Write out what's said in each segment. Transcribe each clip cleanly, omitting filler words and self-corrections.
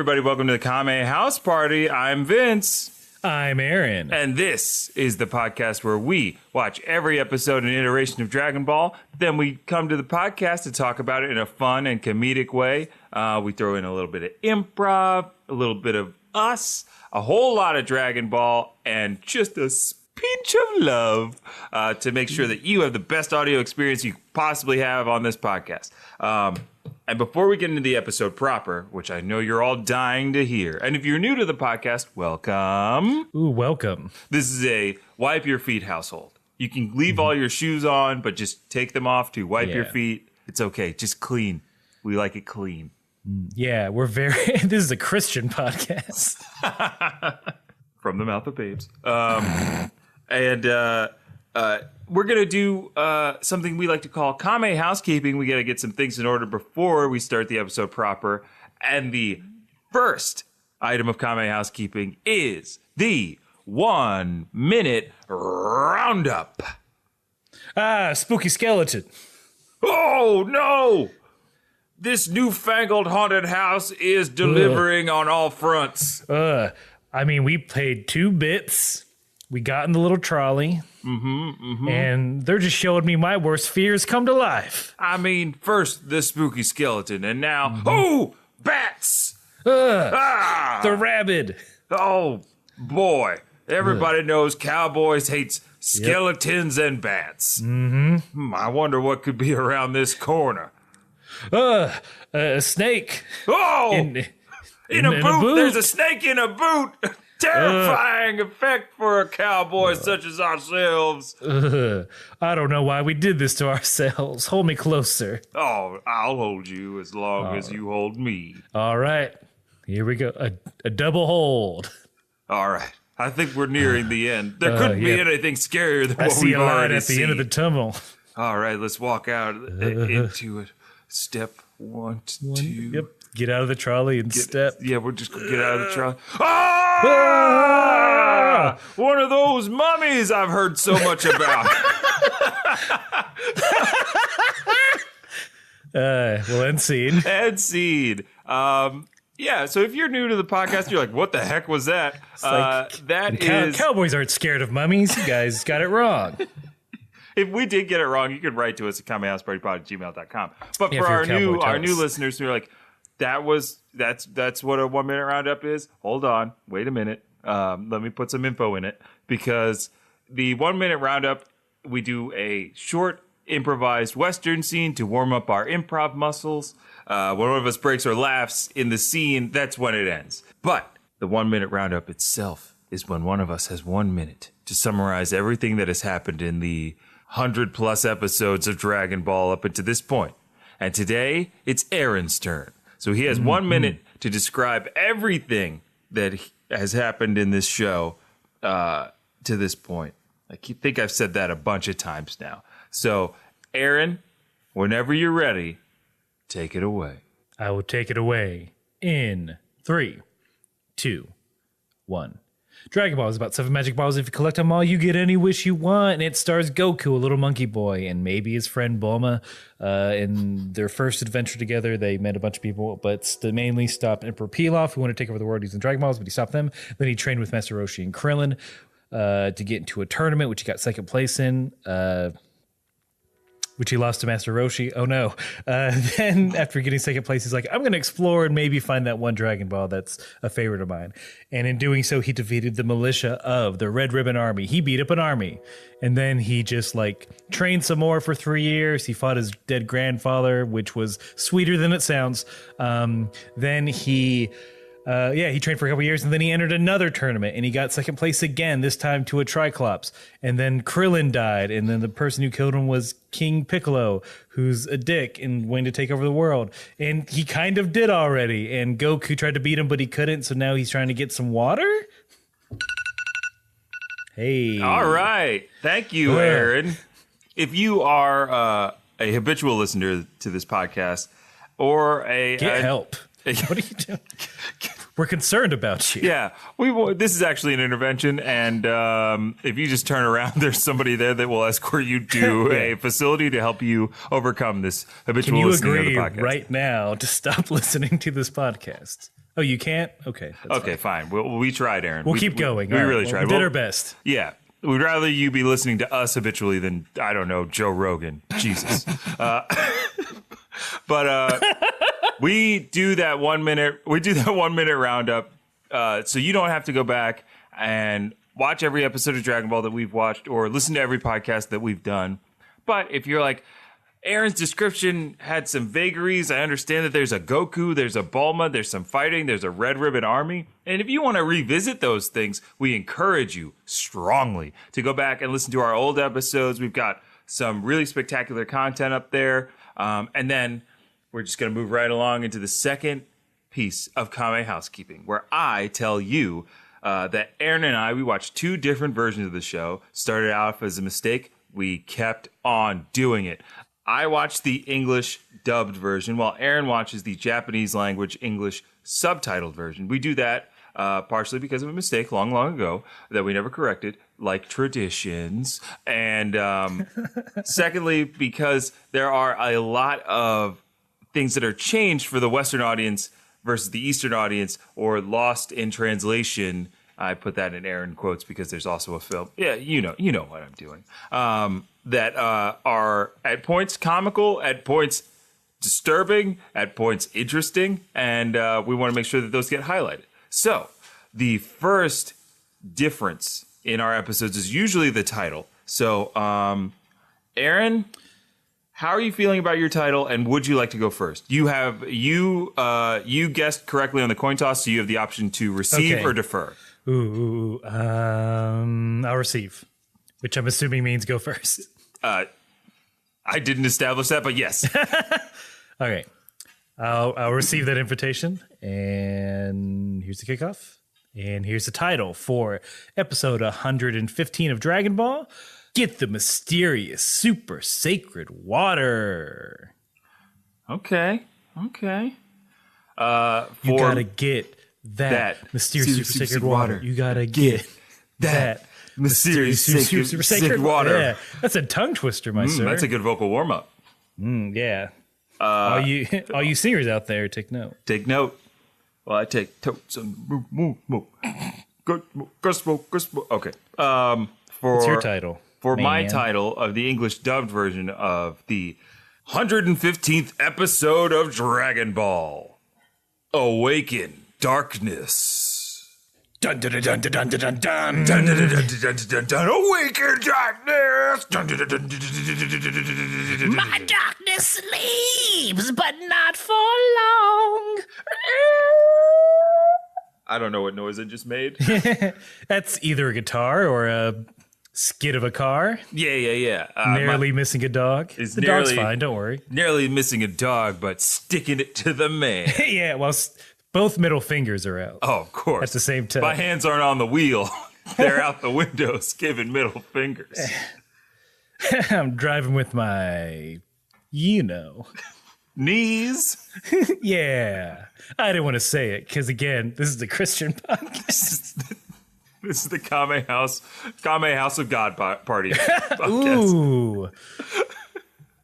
everybody. Welcome to the Kame House Party. I'm Vince. I'm Aaron. And this is the podcast where we watch every episode and iteration of Dragon Ball. Then we come to the podcast to talk about it in a fun and comedic way. We throw in a little bit of improv, a little bit of us, a whole lot of Dragon Ball, and just a pinch of love to make sure that you have the best audio experience you possibly have on this podcast. And before we get into the episode proper, which I know you're all dying to hear, and if you're new to the podcast, welcome. Ooh, welcome. This is a wipe your feet household. You can leave all your shoes on, but just take them off to wipe your feet. It's okay. Just clean. We like it clean. Yeah, we're very... This is a Christian podcast. From the mouth of babes. We're going to do something we like to call Kame housekeeping. We got to get some things in order before we start the episode proper. And the first item of Kame housekeeping is the 1 minute roundup. Spooky skeleton. Oh, no! This newfangled haunted house is delivering on all fronts. We paid 2 bits. We got in the little trolley. And they're just showing me my worst fears come to life. First the spooky skeleton, and now, bats! The rabid. Oh, boy. Everybody knows cowboys hates skeletons and bats. I wonder what could be around this corner. A snake. Oh! In a boot. There's a snake in a boot. Terrifying effect for a cowboy such as ourselves. I don't know why we did this to ourselves. Hold me closer. Oh, I'll hold you as long as you hold me. All right. Here we go. A double hold. All right. I think we're nearing the end. There couldn't be anything scarier than what we've already seen. I see a light at the end of the tunnel. All right. Let's walk out into it. Step 1, 2. Yep. Get out of the trolley and step. Yeah, we're just going to get out of the trolley. Ah! One of those mummies I've heard so much about. End scene. End scene. So if you're new to the podcast, you're like, what the heck was that? Cowboys aren't scared of mummies. You guys got it wrong. If we did get it wrong, you can write to us at kamehousepartypod@gmail.com. But for our new listeners who are like, that's what a 1 minute roundup is. Hold on, wait a minute. Let me put some info in it, because the 1 minute roundup, we do a short improvised Western scene to warm up our improv muscles. When one of us breaks or laughs in the scene, that's when it ends. But the 1 minute roundup itself is when one of us has 1 minute to summarize everything that has happened in the 100+ episodes of Dragon Ball up until this point. And today, it's Aaron's turn. So he has 1 minute to describe everything that has happened in this show to this point. I think I've said that a bunch of times now. So, Aaron, whenever you're ready, take it away. I will take it away in 3, 2, 1. Dragon Ball is about 7 magic balls. If you collect them all, you get any wish you want. And it stars Goku, a little monkey boy, and maybe his friend Bulma. In their first adventure together, they met a bunch of people, but mainly stopped Emperor Pilaf, who wanted to take over the world using Dragon Balls, but he stopped them. Then he trained with Master Roshi and Krillin to get into a tournament, which he got second place in. Which he lost to Master Roshi. Oh no. Then after getting second place, he's like, I'm going to explore and maybe find that one Dragon Ball that's a favorite of mine. And in doing so, he defeated the militia of the Red Ribbon Army. He beat up an army. And then he just trained some more for 3 years. He fought his dead grandfather, which was sweeter than it sounds. Then he trained for a couple years, and then he entered another tournament, and he got second place again, this time to a Triclops. And then Krillin died, and then the person who killed him was King Piccolo, who's a dick and wanting to take over the world. And he kind of did already, and Goku tried to beat him, but he couldn't, so now he's trying to get some water? Hey. All right. Thank you, Aaron. If you are a habitual listener to this podcast, or Get help. What are you doing? We're concerned about you. Yeah, this is actually an intervention, and if you just turn around, there's somebody there that will escort you to a facility to help you overcome this habitual listening of the podcast. Can you agree right now to stop listening to this podcast? Oh, you can't? Okay. Okay, fine. We tried, Aaron. We'll keep going. We really tried. We did our best. Yeah. We'd rather you be listening to us habitually than, I don't know, Joe Rogan. Jesus. But we do that 1 minute. We do that 1 minute roundup, so you don't have to go back and watch every episode of Dragon Ball that we've watched or listen to every podcast that we've done. But if you're like, Aaron's description had some vagaries. I understand that there's a Goku, there's a Bulma, there's some fighting, there's a Red Ribbon Army. And if you want to revisit those things, we encourage you strongly to go back and listen to our old episodes. We've got some really spectacular content up there. And then we're just going to move right along into the second piece of Kame housekeeping, where I tell you that Aaron and I, we watched 2 different versions of the show. Started out as a mistake. We kept on doing it. I watched the English dubbed version while Aaron watches the Japanese language English subtitled version. We do that partially because of a mistake long ago that we never corrected, like traditions. And secondly, because there are a lot of things that are changed for the Western audience versus the Eastern audience or lost in translation. I put that in Aaron quotes because there's also a film. Yeah, you know what I'm doing. That are at points comical, at points disturbing, at points interesting, and we want to make sure that those get highlighted. So the first difference in our episodes is usually the title. So Aaron, how are you feeling about your title, and would you like to go first? You guessed correctly on the coin toss, so you have the option to receive or defer. I'll receive, which I'm assuming means go first. I didn't establish that, but yes. Okay. I'll receive that invitation, and here's the kickoff. And here's the title for episode 115 of Dragon Ball. Get the mysterious super sacred water. Okay. You gotta get that mysterious super sacred water. You gotta get that mysterious super sacred water. Yeah, that's a tongue twister, my sir. That's a good vocal warm up. Yeah. All you singers out there, take note. Take note. Well, I take totes and move. Okay. What's your title? For my title of the English dubbed version of the 115th episode of Dragon Ball, Awaken Darkness. Dun dun dun dun dun dun dun dun dun dun dun dun dun dun. Awaken Darkness. Dun dun dun dun dun. My darkness sleeps, but not for long. I don't know what noise I just made. That's either a guitar or a skid of a car. Yeah. Narrowly missing a dog. The dog's fine, don't worry. Narrowly missing a dog, but sticking it to the man. Yeah, well, both middle fingers are out. Oh, of course. At the same time. My hands aren't on the wheel. They're out the windows giving middle fingers. I'm driving with my, knees. Yeah. I didn't want to say it because, again, this is a Christian podcast. This is the Kame House of God party podcast. Ooh.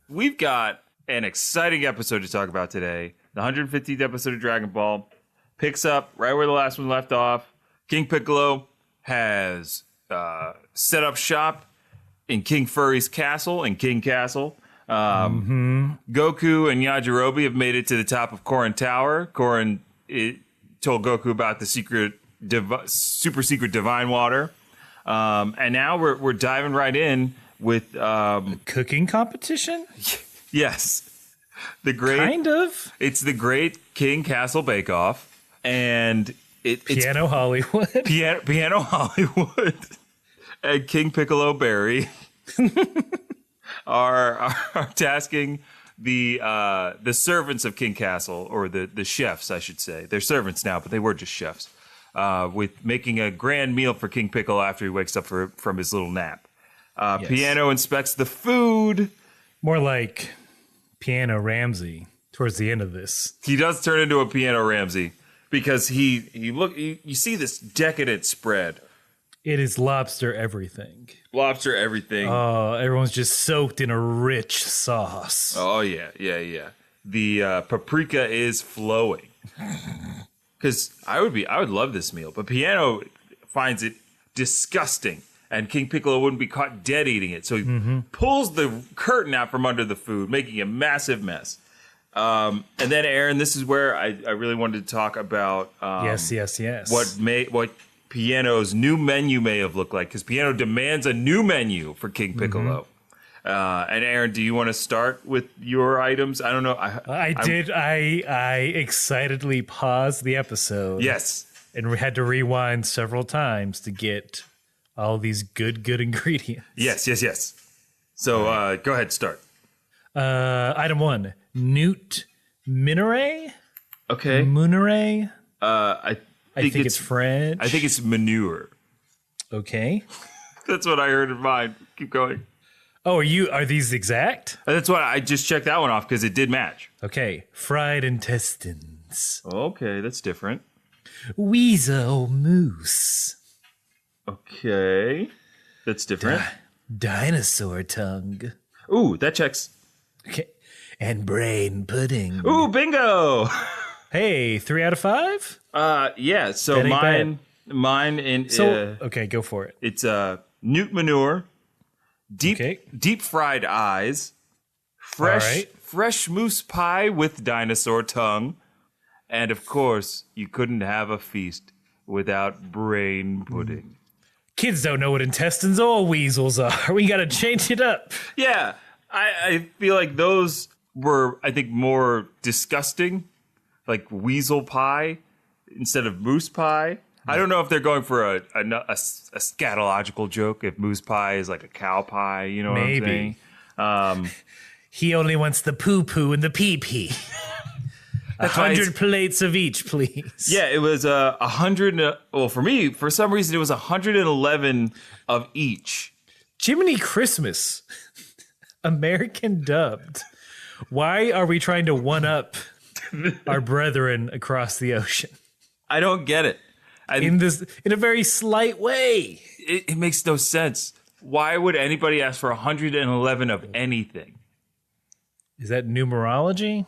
We've got an exciting episode to talk about today. The 150th episode of Dragon Ball picks up right where the last one left off. King Piccolo has set up shop in King Furry's castle, in King Castle. Goku and Yajirobe have made it to the top of Korin Tower. Korin told Goku about the super secret divine water. And now we're diving right in with cooking competition? Yes. Kind of. It's the great King Castle Bake Off. And it's Piano Hollywood. Piano Hollywood and King Piccolo Berry are tasking the servants of King Castle, or the chefs, I should say. They're servants now, but they were just chefs. With making a grand meal for King Piccolo after he wakes up from his little nap. Yes. Piano inspects the food. More like Piano Ramsey towards the end of this. He does turn into a Piano Ramsey because you see this decadent spread. It is lobster everything. Lobster everything. Oh, everyone's just soaked in a rich sauce. Oh, yeah. The paprika is flowing. because I would love this meal, but Piano finds it disgusting, and King Piccolo wouldn't be caught dead eating it, so he pulls the curtain out from under the food, making a massive mess. And then Aaron, this is where I really wanted to talk about yes. what Piano's new menu may have looked like, because Piano demands a new menu for King Piccolo. And Aaron, do you want to start with your items? I don't know. I did. I excitedly paused the episode. Yes. And we had to rewind several times to get all these good ingredients. Yes. So go ahead, start. Item 1, Newt Minere. Okay. Munere. I think it's French. I think it's manure. Okay. That's what I heard in mine. Keep going. Oh, are these exact? That's what I just checked that one off because it did match. Okay. Fried intestines. Okay, that's different. Weasel moose. Okay, that's different. Dinosaur tongue. Ooh, that checks. Okay. And brain pudding. Ooh, bingo. Hey, 3 out of 5? Yeah, so mine in okay, go for it. It's newt manure, deep fried eyes, fresh moose pie with dinosaur tongue, and of course, you couldn't have a feast without brain pudding. Kids don't know what intestines or weasels are. We got to change it up. Yeah, I feel like those were, I think, more disgusting, like weasel pie instead of moose pie. I don't know if they're going for a scatological joke, if moose pie is like a cow pie, you know what I'm saying? He only wants the poo-poo and the pee-pee. 100 plates of each, please. Yeah, it was 100. Well, for me, for some reason, it was 111 of each. Jiminy Christmas. American dubbed. Why are we trying to one-up our brethren across the ocean? I don't get it. In a very slight way. It makes no sense. Why would anybody ask for 111 of anything? Is that numerology?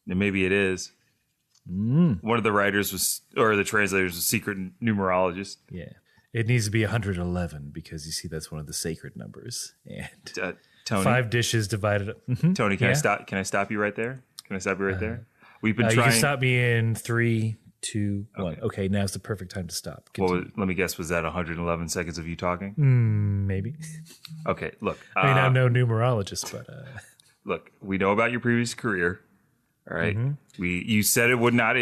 And maybe it is. One of the writers or the translators was a secret numerologist. Yeah. It needs to be 111 because you see that's one of the sacred numbers. And Tony, 5 dishes divided up. Mm-hmm. Tony, can I stop? Can I stop you right there? There? We've been trying. You can stop me in 3, 2, 1. Okay, now's the perfect time to stop. Well, let me guess. Was that 111 seconds of you talking? Maybe. Okay, look. I mean, I'm no numerologist, but look, we know about your previous career. All right. You said it would not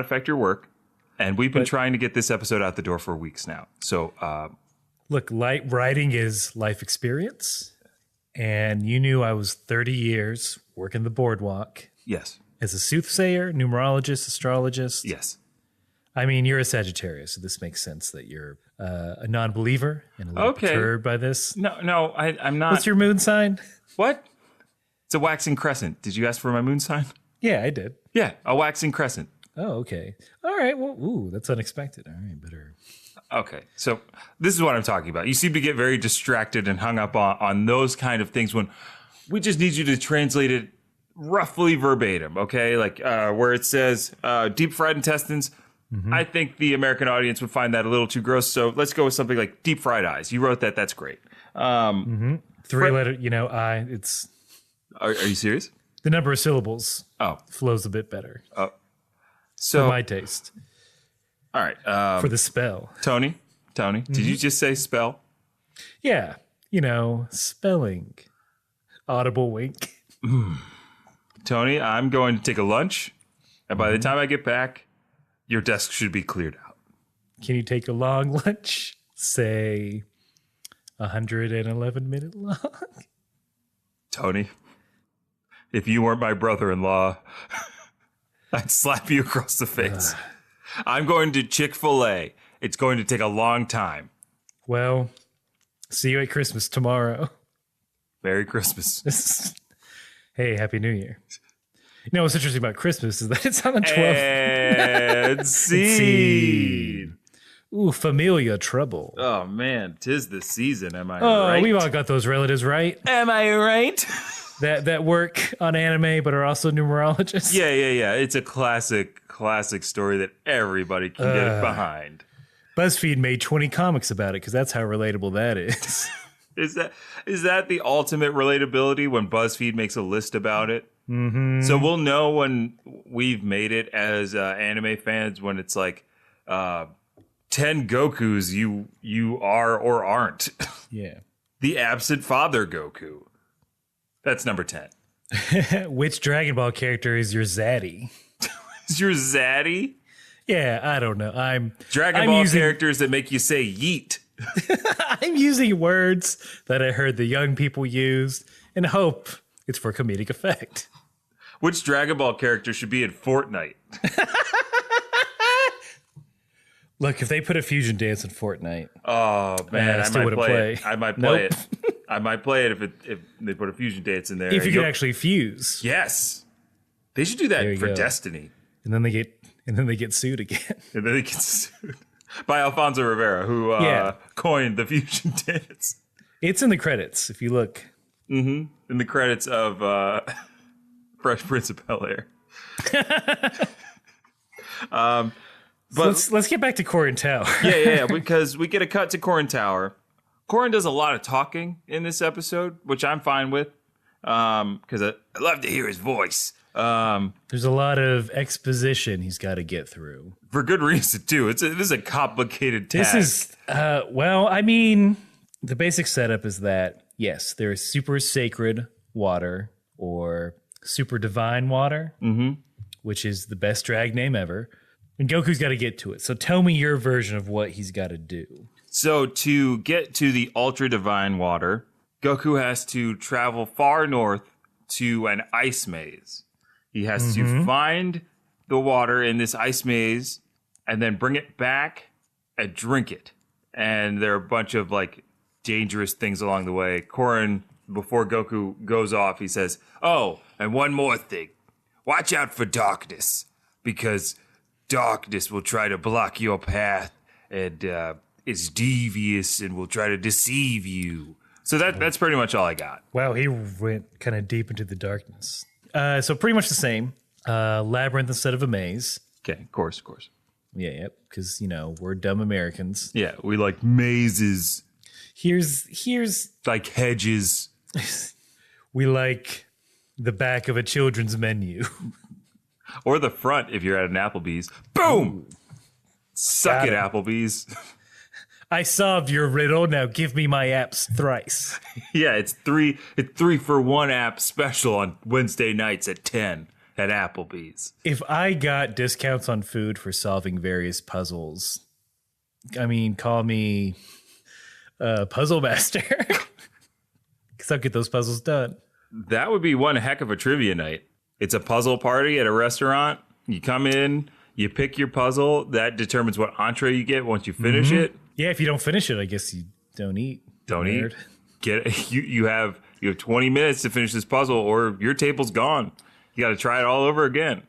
affect your work, and we've been trying to get this episode out the door for weeks now. So, look, writing is life experience, and you knew I was 30 years working the boardwalk. Yes. As a soothsayer, numerologist, astrologist. Yes. I mean, you're a Sagittarius, so this makes sense that you're a non-believer and a little perturbed by this. No, I'm not. What's your moon sign? What? It's a waxing crescent. Did you ask for my moon sign? Yeah, I did. Yeah, a waxing crescent. Oh, okay. All right. Well, that's unexpected. All right, better. Okay, so this is what I'm talking about. You seem to get very distracted and hung up on those kind of things when we just need you to translate it roughly verbatim, okay? Like where it says deep fried intestines. I think the American audience would find that a little too gross, so let's go with something like deep fried eyes. You wrote that. That's great. 3-letter, it's... Are you serious? The number of syllables flows a bit better. So for my taste. All right. For the spell. Tony, did you just say spell? Yeah. Spelling. Audible wink. Tony, I'm going to take a lunch, and by the time I get back, your desk should be cleared out. Can you take a long lunch? Say 111-minute long? Tony, if you weren't my brother-in-law, I'd slap you across the face. I'm going to Chick-fil-A. It's going to take a long time. Well, see you at Christmas tomorrow. Merry Christmas. Hey, Happy New Year. What's interesting about Christmas is that it's on the 12th. And scene. Ooh, familiar trouble. Oh, man. 'Tis the season. Am I right? Oh, we've all got those relatives, right? Am I right? that work on anime but are also numerologists. Yeah. It's a classic story that everybody can get behind. BuzzFeed made 20 comics about it because that's how relatable that is. Is that the ultimate relatability when BuzzFeed makes a list about it? Mm-hmm. So we'll know when we've made it as anime fans when it's like 10 Gokus you are or aren't. Yeah. The absent father Goku. That's number 10. Which Dragon Ball character is your zaddy? Is your zaddy? Yeah, I don't know. Dragon Ball characters that make you say yeet. I'm using words that I heard the young people use and hope it's for comedic effect. Which Dragon Ball character should be in Fortnite? Look, if they put a fusion dance in Fortnite, oh man, I might play it. I might play Nope. it. I might play it if they put a fusion dance in there. If you can actually fuse. Yes, they should do that for Destiny. And then they get sued again. And then they get sued by Alfonso Rivera, who coined the fusion dance. It's in the credits if you look. Mm-hmm. In the credits of Fresh Prince of Bel-Air. But let's get back to Korin Tower. yeah, because we get a cut to Korin Tower. Korin does a lot of talking in this episode, which I'm fine with, because I love to hear his voice. There's a lot of exposition he's got to get through. For good reason, too. This is a complicated task. This is, I mean, the basic setup is that, yes, there is super sacred water or super divine water, which is the best drag name ever. And Goku's got to get to it. So tell me your version of what he's got to do. So to get to the ultra divine water, Goku has to travel far north to an ice maze. He has to find the water in this ice maze and then bring it back and drink it. And there are a bunch of like dangerous things along the way. Korin, before Goku goes off, he says, "Oh, and one more thing. Watch out for darkness, because darkness will try to block your path and is devious and will try to deceive you." So that's pretty much all I got. Wow, he went kind of deep into the darkness. So pretty much the same. Labyrinth instead of a maze. Okay, of course. Yeah, yep. Because, we're dumb Americans. Yeah, we like mazes. Here's like hedges. We like the back of a children's menu. Or the front if you're at an Applebee's. Boom! Suck it, Applebee's. I solved your riddle. Now give me my apps thrice. Yeah, it's three for one app special on Wednesday nights at 10 at Applebee's. If I got discounts on food for solving various puzzles, I mean, call me Puzzle Master. Because I'll get those puzzles done. That would be one heck of a trivia night. It's a puzzle party at a restaurant. You come in, you pick your puzzle. That determines what entree you get once you finish it. Yeah, if you don't finish it, I guess you don't eat. Eat. You have 20 minutes to finish this puzzle, or your table's gone. You got to try it all over again.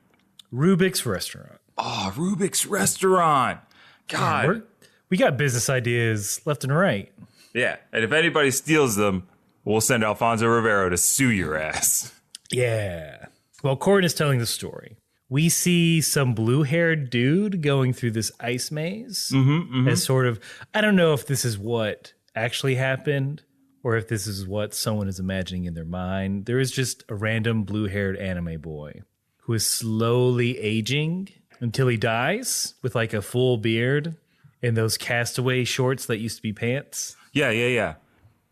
Rubik's Restaurant. Oh, Rubik's Restaurant. God. We got business ideas left and right. Yeah, and if anybody steals them, we'll send Alfonso Rivero to sue your ass. Yeah. Well, Korin is telling the story. We see some blue-haired dude going through this ice maze as sort of, I don't know if this is what actually happened or if this is what someone is imagining in their mind. There is just a random blue-haired anime boy who is slowly aging until he dies with like a full beard and those castaway shorts that used to be pants. Yeah.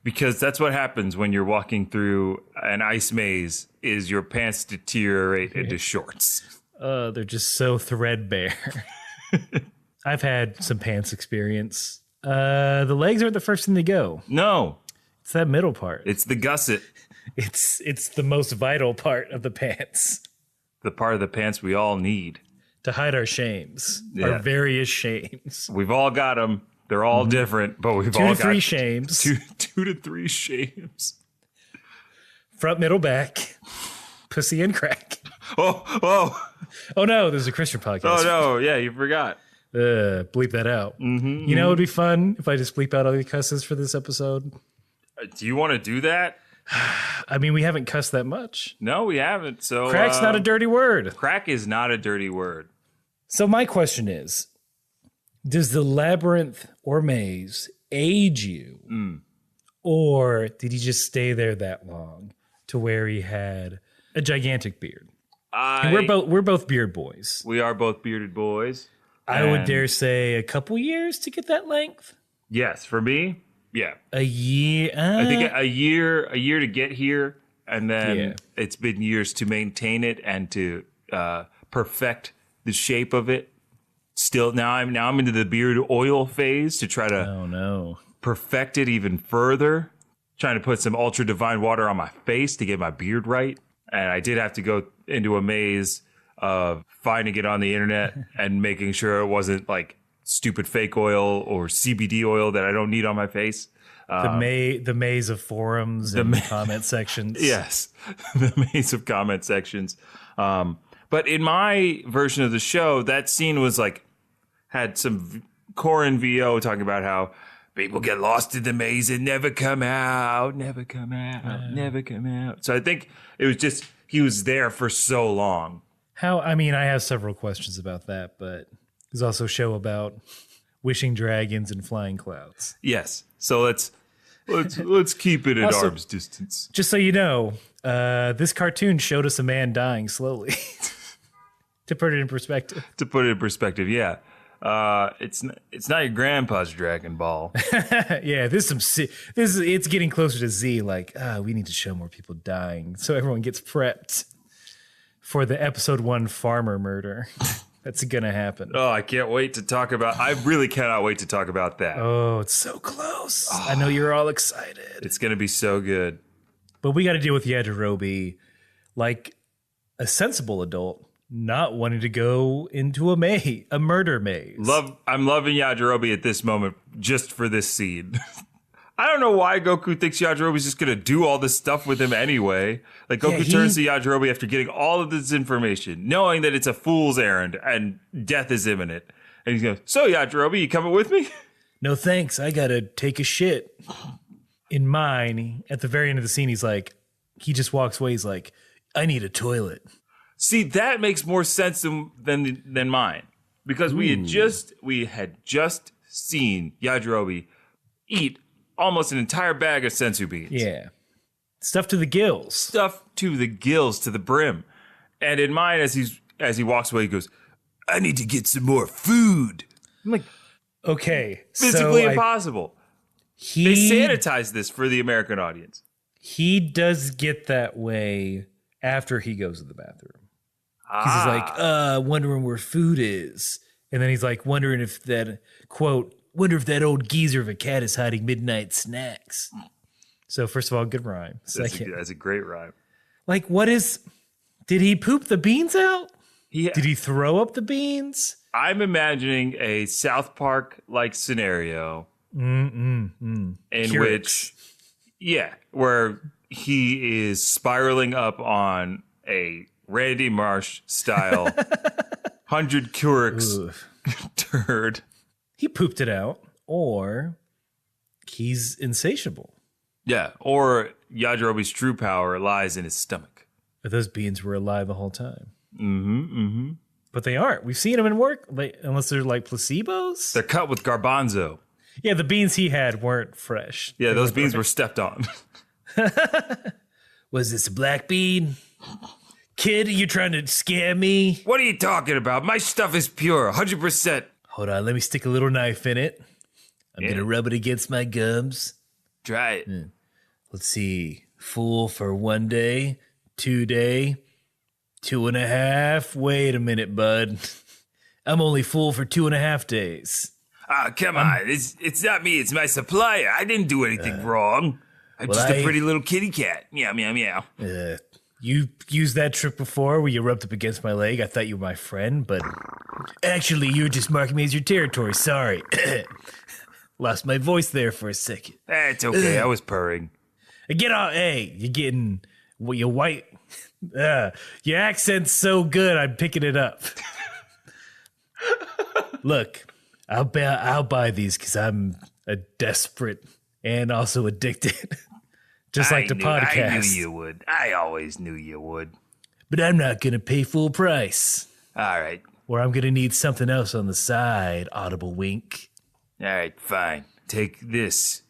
Because that's what happens when you're walking through an ice maze is your pants deteriorate into shorts. They're just so threadbare. I've had some pants experience. The legs aren't the first thing to go. No. It's that middle part. It's the gusset. It's the most vital part of the pants. The part of the pants we all need. To hide our shames. Yeah. Our various shames. We've all got them. They're all different, but we've all got 2 to 3 shames. 2 to 3 shames. Front, middle, back. Pussy and crack. Oh no, there's a Christian podcast. Oh no, yeah, you forgot. Bleep that out. You know, it would be fun if I just bleep out all the cusses for this episode. Do you want to do that? I mean, we haven't cussed that much. No, we haven't. So Crack's not a dirty word. Crack is not a dirty word. So my question is, does the labyrinth or maze age you? Or did he just stay there that long to where he had a gigantic beard? And we're both beard boys. We are both bearded boys. I would dare say a couple years to get that length. Yes, for me, yeah. A year. I think a year to get here, and then it's been years to maintain it and to perfect the shape of it. Still, now I'm into the beard oil phase to try to perfect it even further. Trying to put some ultra divine water on my face to get my beard right, and I did have to go into a maze of finding it on the internet and making sure it wasn't like stupid fake oil or CBD oil that I don't need on my face. The maze of forums and comment sections. Yes, the maze of comment sections. But in my version of the show, that scene was like, had some Corin VO talking about how people get lost in the maze and never come out. So I think it was just, he was there for so long. I have several questions about that, but there's also a show about wishing dragons and flying clouds. Yes. So let's keep it at arm's distance. Just so you know, this cartoon showed us a man dying slowly. To put it in perspective. Yeah. It's not your grandpa's Dragon Ball. Yeah, it's getting closer to Z. Like, we need to show more people dying, so everyone gets prepped for the episode 1 farmer murder. That's gonna happen. Oh, I can't wait to talk about. I really cannot wait to talk about that. Oh, it's so close. I know you're all excited. It's gonna be so good. But we got to deal with Yajirobe like a sensible adult. Not wanting to go into a murder maze. I'm loving Yajirobe at this moment just for this scene. I don't know why Goku thinks Yajirobe's just going to do all this stuff with him anyway. Like, Goku turns to Yajirobe after getting all of this information, knowing that it's a fool's errand and death is imminent. And he's going, so Yajirobe, you coming with me? No thanks, I got to take a shit. In mine, at the very end of the scene, he just walks away, he's like, I need a toilet. See, that makes more sense than mine, because we had just seen Yajirobe eat almost an entire bag of senzu beans. Yeah, stuff to the gills. Stuff to the gills, to the brim. And in mine, as he walks away, he goes, "I need to get some more food." I'm like, okay, physically impossible. They sanitize this for the American audience. He does get that way after he goes to the bathroom. Because he's like, wondering where food is. And then he's like, wondering if that, quote, wonder if that old geezer of a cat is hiding midnight snacks. So first of all, good rhyme. Second, that's a great rhyme. Like, did he poop the beans out? Did he throw up the beans? I'm imagining a South Park-like scenario in which, where he is spiraling up on a Randy Marsh style 100 Keurig turd. He pooped it out, or he's insatiable. Yeah, or Yajirobe's true power lies in his stomach. But those beans were alive the whole time. But they aren't. We've seen them in work, unless they're like placebos. They're cut with garbanzo. Yeah, the beans he had weren't fresh. Yeah, those beans were stepped on. Was this a black bean? Kid, are you trying to scare me? What are you talking about? My stuff is pure, 100%. Hold on, let me stick a little knife in it. I'm going to rub it against my gums. Try it. Let's see. Full for 1 day, 2 day, 2.5. Wait a minute, bud. I'm only full for 2.5 days. Come on. It's not me. It's my supplier. I didn't do anything wrong. I'm just a pretty little kitty cat. Meow, meow, meow. You used that trick before where you rubbed up against my leg. I thought you were my friend, but actually you were just marking me as your territory. Sorry. Lost my voice there for a second. It's okay. I was purring. Get out. Hey, you're getting your white. Your accent's so good, I'm picking it up. Look, I'll buy these because I'm a desperate and also addicted Just like the podcast. I knew you would. I always knew you would. But I'm not going to pay full price. All right. Or I'm going to need something else on the side, audible wink. All right, fine. Take this,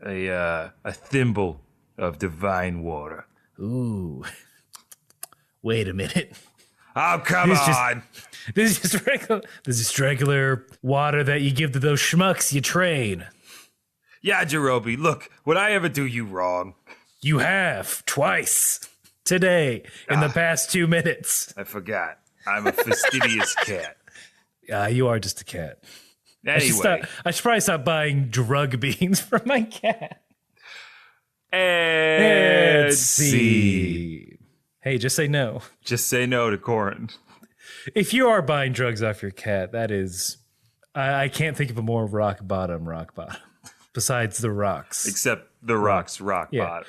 a thimble of divine water. Ooh. Wait a minute. Oh, come on. This is just regular water that you give to those schmucks you train. Yajirobe, look, would I ever do you wrong? You have, twice. Today, in the past 2 minutes. I forgot. I'm a fastidious cat. You are just a cat. Anyway. I should probably stop buying drug beans for my cat. And see. Hey, just say no. Just say no to Corin. If you are buying drugs off your cat, that is... I can't think of a more rock bottom. Besides the rocks. Except the rocks rock bottom.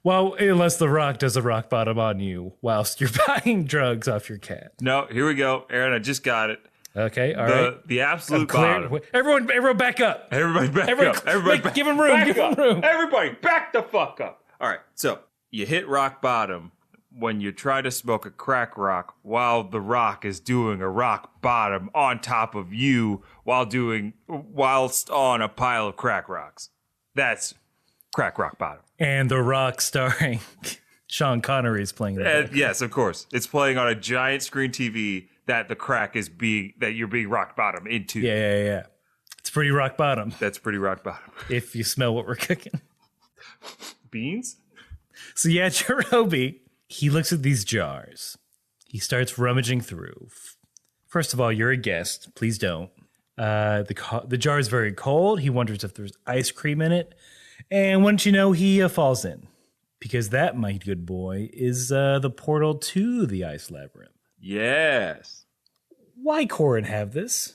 Well, unless the rock does a rock bottom on you whilst you're buying drugs off your cat. No, here we go. Aaron, I just got it. Okay, all right. The absolute bottom. Everyone back up. Everybody back up. Everybody back, give him room. Give him room. Everybody back the fuck up. All right, so you hit rock bottom when you try to smoke a crack while the rock is doing a rock bottom on top of you whilst on a pile of crack rocks. That's crack rock bottom. And The Rock starring Sean Connery is playing that. Yes, of course. It's playing on a giant screen TV that the crack is that you're being rock bottom into. Yeah. It's pretty rock bottom. That's pretty rock bottom. If you smell what we're cooking. Beans? So Yajirobe, he looks at these jars. He starts rummaging through. First of all, you're a guest. Please don't. The jar is very cold. He wonders if there's ice cream in it. And wouldn't you know, he falls in. Because that, my good boy, is the portal to the ice labyrinth. Yes. Why Corin have this?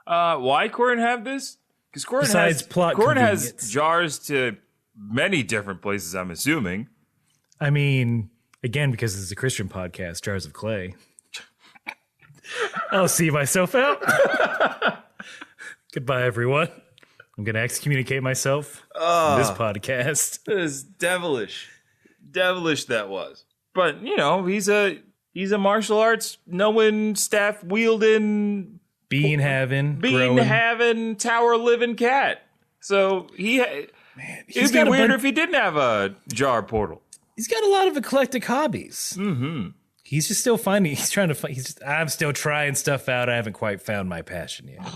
Why Corin have this? Because Corin has jars to many different places, I'm assuming. I mean, again, because this is a Christian podcast, jars of clay. I'll see myself out. Goodbye, everyone. I'm going to excommunicate myself in this podcast. That is devilish. Devilish that was. But, you know, he's a martial arts knowing, staff wielding, bean having, tower living cat. So it'd be weird if he didn't have a jar portal. He's got a lot of eclectic hobbies. Mm-hmm. He's just still I'm still trying stuff out. I haven't quite found my passion yet.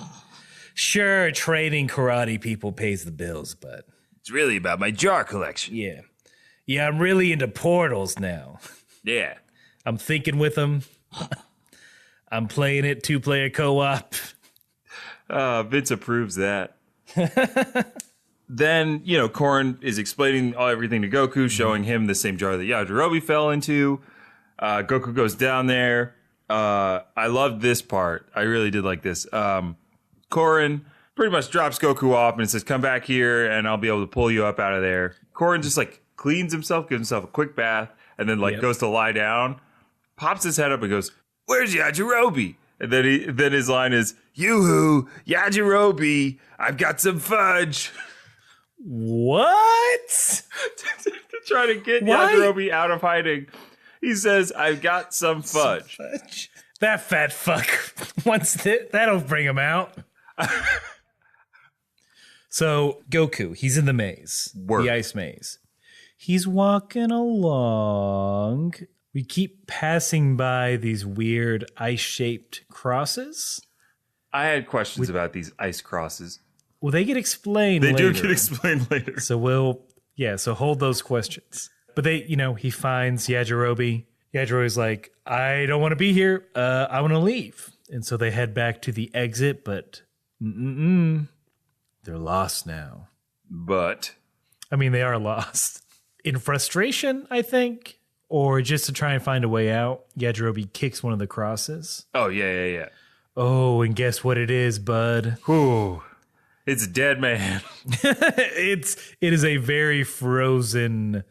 Sure, trading karate people pays the bills, but it's really about my jar collection. Yeah, I'm really into portals now. Yeah. I'm thinking with them. I'm playing it 2-player co-op. Vince approves that. Then, you know, Corin is explaining everything to Goku, showing him the same jar that Yajirobe fell into. Goku goes down there. I love this part. I really did like this. Corin pretty much drops Goku off and says, come back here and I'll be able to pull you up out of there. Corin just cleans himself, gives himself a quick bath, and then goes to lie down, pops his head up and goes, where's Yajirobe? And then his line is, yoo-hoo, Yajirobe, I've got some fudge. What? To try to get Yajirobe out of hiding. He says, I've got some fudge. That fat fuck that'll bring him out. So Goku, he's in the maze, the ice maze. He's walking along. We keep passing by these weird ice-shaped crosses. I had questions about these ice crosses. Well, they get explained later. They do get explained later. So so hold those questions. But he finds Yajirobe. Yajirobe's like, I don't want to be here. I want to leave. And so they head back to the exit, but they're lost now. But I mean, they are lost. In frustration, I think, or just to try and find a way out, Yajirobe kicks one of the crosses. Oh, yeah. Oh, and guess what it is, bud? Ooh, it's a dead man. It is a very frozen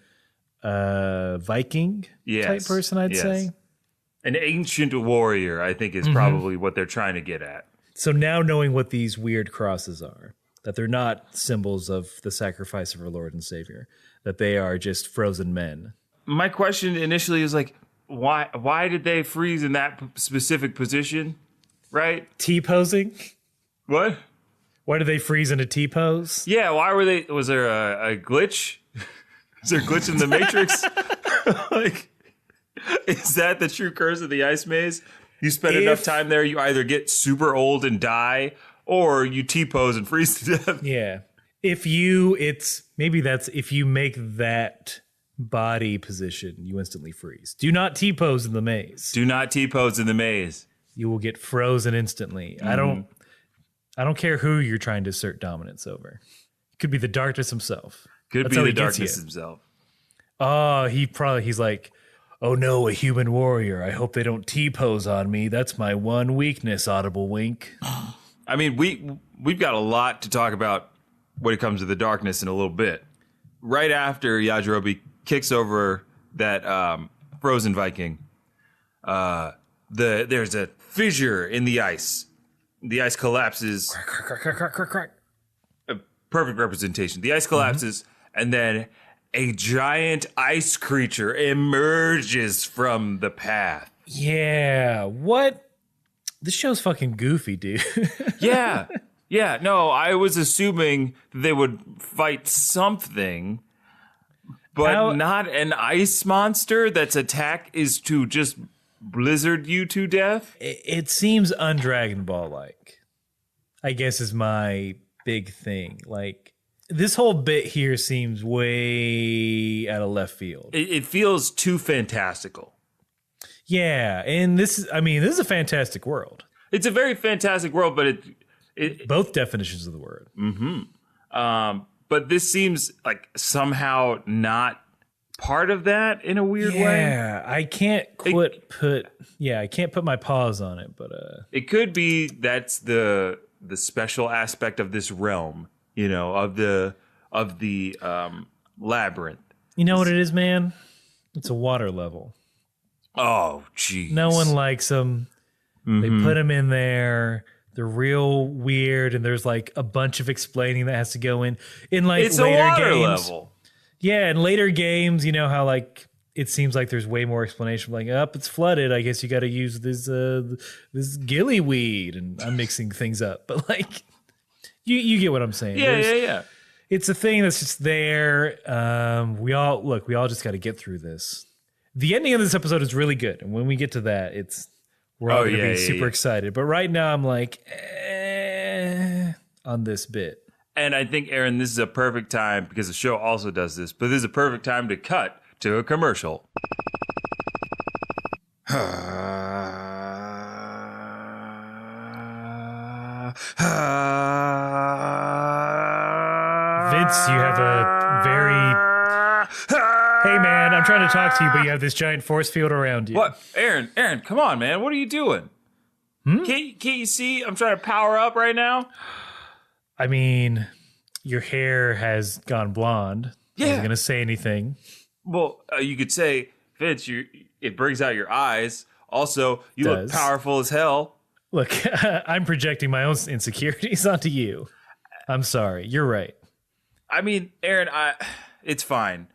Viking type person, I'd say. An ancient warrior, I think, is probably what they're trying to get at. So now knowing what these weird crosses are, that they're not symbols of the sacrifice of our Lord and Savior, that they are just frozen men. My question initially is like, why did they freeze in that specific position, right? T-posing? What? Why did they freeze in a T-pose? Yeah, why were they? Was there a glitch? Is there a glitch in the Matrix? Like, is that the true curse of the ice maze? You spend enough time there, you either get super old and die, or you T-pose and freeze to death. Yeah. If you make that body position, you instantly freeze. Do not T-pose in the maze. Do not T-pose in the maze. You will get frozen instantly. Mm-hmm. I don't care who you're trying to assert dominance over. It could be the darkness himself. Could be the darkness himself. Oh, he's like, oh no, a human warrior. I hope they don't T-pose on me. That's my one weakness, audible wink. I mean, we've got a lot to talk about when it comes to the darkness in a little bit. Right after Yajirobe kicks over that frozen Viking, there's a fissure in the ice. The ice collapses. Crack. A perfect representation. The ice collapses, and then a giant ice creature emerges from the path. Yeah, what? This show's fucking goofy, dude. Yeah. No, I was assuming they would fight something, but not an ice monster that's attack is to just blizzard you to death. It seems un-Dragon Ball-like, I guess, is my big thing. Like, this whole bit here seems way out of left field. It feels too fantastical. Yeah, and this is a fantastic world. It's a very fantastic world, but both definitions of the word. Mm-hmm. But this seems like somehow not part of that in a weird way. Yeah, I can't put my paws on it, but it could be that's the special aspect of this realm, of the labyrinth. You know what it is, man? It's a water level. Oh, geez. No one likes them. Mm-hmm. They put them in there. They're real weird, and there's like a bunch of explaining that has to go in like it's later a water games. Level. Yeah, in later games, you know how like it seems like there's way more explanation. Like, it's flooded. I guess you got to use this gillyweed, and I'm mixing things up. But like, you get what I'm saying. Yeah. It's a thing that's just there. We all just got to get through this. The ending of this episode is really good, and when we get to that, we're all going to be super excited. But right now, I'm like, on this bit. And I think, Aaron, this is a perfect time, because the show also does this, but this is a perfect time to cut to a commercial. Vince, you have a very... Hey, man, I'm trying to talk to you, but you have this giant force field around you. What? Aaron, come on, man. What are you doing? Can't you see? I'm trying to power up right now. I mean, your hair has gone blonde. Yeah. I wasn't going to say anything. Well, you could say, Vince, it brings out your eyes. Also, you look powerful as hell. Look, I'm projecting my own insecurities onto you. I'm sorry. You're right. I mean, Aaron, it's fine.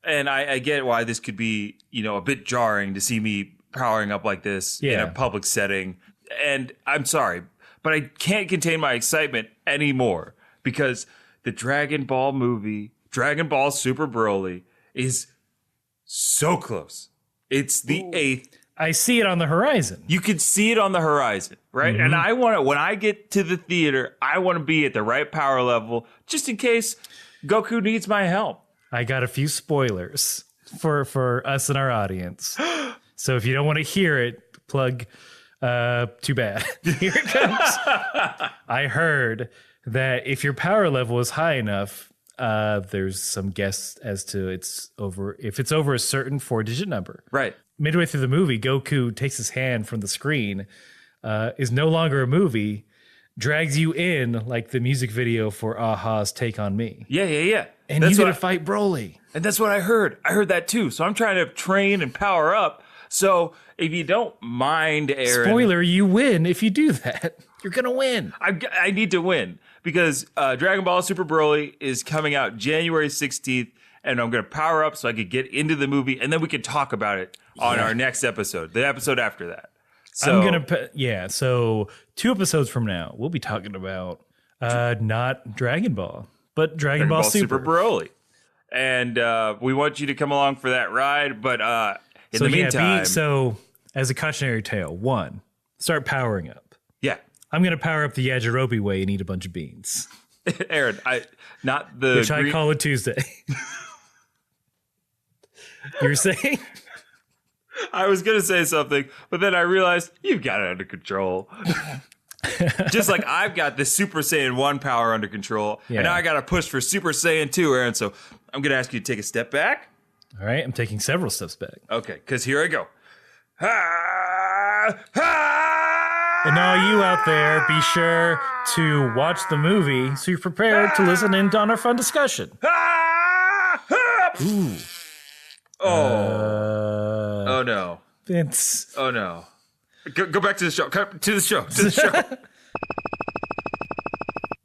And I get why this could be, a bit jarring to see me powering up like this in a public setting. And I'm sorry, but I can't contain my excitement anymore, because the Dragon Ball movie, Dragon Ball Super Broly, is so close. It's the 8th. I see it on the horizon. You can see it on the horizon, right? Mm-hmm. And when I get to the theater, I want to be at the right power level, just in case Goku needs my help. I got a few spoilers for us and our audience. So if you don't want to hear it, plug, too bad. Here it comes. I heard that if your power level is high enough, there's some guess as to if it's over a certain 4-digit number. Right. Midway through the movie, Goku takes his hand from the screen, is no longer a movie, drags you in like the music video for Aha's Take on Me. Yeah. And you get to fight Broly. And that's what I heard. I heard that too. So I'm trying to train and power up So if you don't mind, Aaron. Spoiler, you win if you do that. You're going to win. I need to win because Dragon Ball Super Broly is coming out January 16th, and I'm going to power up so I could get into the movie, and then we can talk about it on our next episode, the episode after that. So, I'm going to, so 2 episodes from now, we'll be talking about not Dragon Ball, but Dragon Ball Super Broly. And we want you to come along for that ride, but in the meantime. So as a cautionary tale, 1, start powering up. Yeah. I'm going to power up the Yajirobe way and eat a bunch of beans. Aaron, which I call a Tuesday. You were saying? I was going to say something, but then I realized you've got it under control. Just like I've got the Super Saiyan 1 power under control, and now I got to push for Super Saiyan 2, Aaron. So I'm going to ask you to take a step back. All right, I'm taking several steps back. Okay, because here I go. Ha! Ha! And all you out there, be sure to watch the movie so you're prepared to listen in on our fun discussion. Ooh. Oh no. Vince. Oh no. Go back to the show. Come to the show. To the show.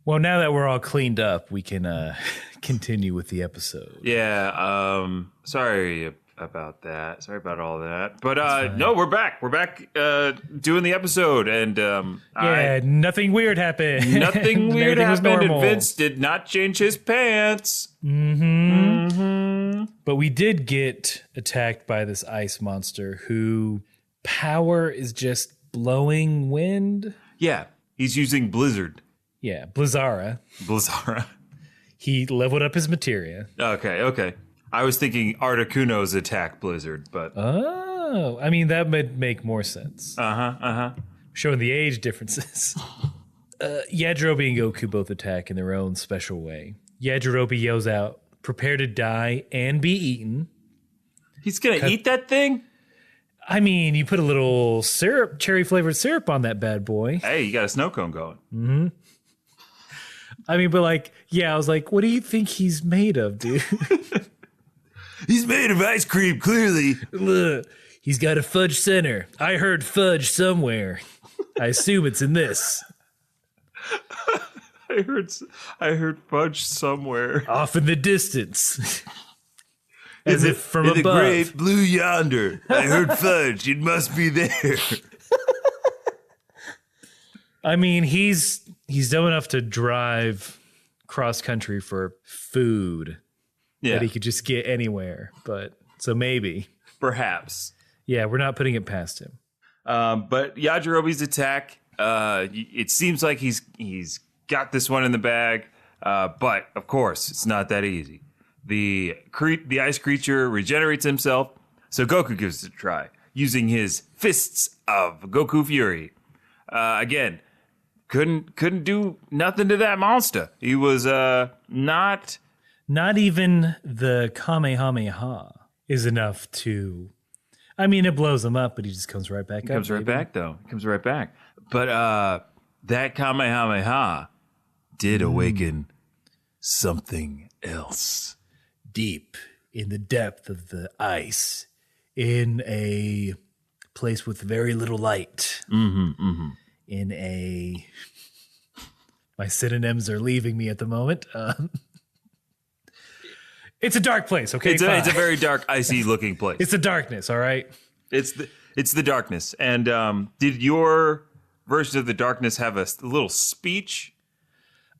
Well, now that we're all cleaned up, we can continue with the episode. Yeah. Sorry about that. Sorry about all that. But no, we're back. We're back doing the episode, and nothing weird happened. Nothing weird happened, and Vince did not change his pants. But we did get attacked by this ice monster who power is just blowing wind. Yeah, he's using Blizzard. Yeah, Blizzara. He leveled up his materia. Okay. I was thinking Articuno's attack Blizzard, but... Oh, I mean, that would make more sense. Showing the age differences. Yajirobe and Goku both attack in their own special way. Yajirobe yells out, "Prepare to die and be eaten." He's going to eat that thing? I mean, you put a little syrup, cherry-flavored syrup on that bad boy. Hey, you got a snow cone going. Mm-hmm. I mean, but I was like, what do you think he's made of, dude? He's made of ice cream, clearly. Look, he's got a fudge center. I heard fudge somewhere. I assume it's in this. I heard fudge somewhere. Off in the distance. As if from above. In the great blue yonder. I heard fudge. It must be there. I mean, he's dumb enough to drive cross country for food. Yeah. That he could just get anywhere. But so maybe. Perhaps. Yeah, we're not putting it past him. But Yajirobe's attack, it seems like he's got this one in the bag. But of course, it's not that easy. The ice creature regenerates himself, so Goku gives it a try, using his fists of Goku Fury. Again, couldn't do nothing to that monster. He was not even the Kamehameha is enough to. I mean, it blows him up, but he just comes right back up. Comes right back, though. Comes right back. But that Kamehameha did awaken something else. Deep in the depth of the ice, in a place with very little light, in a... My synonyms are leaving me at the moment. It's a dark place, okay? It's a very dark, icy-looking place. It's the darkness, all right? It's the darkness. And did your version of the darkness have a little speech?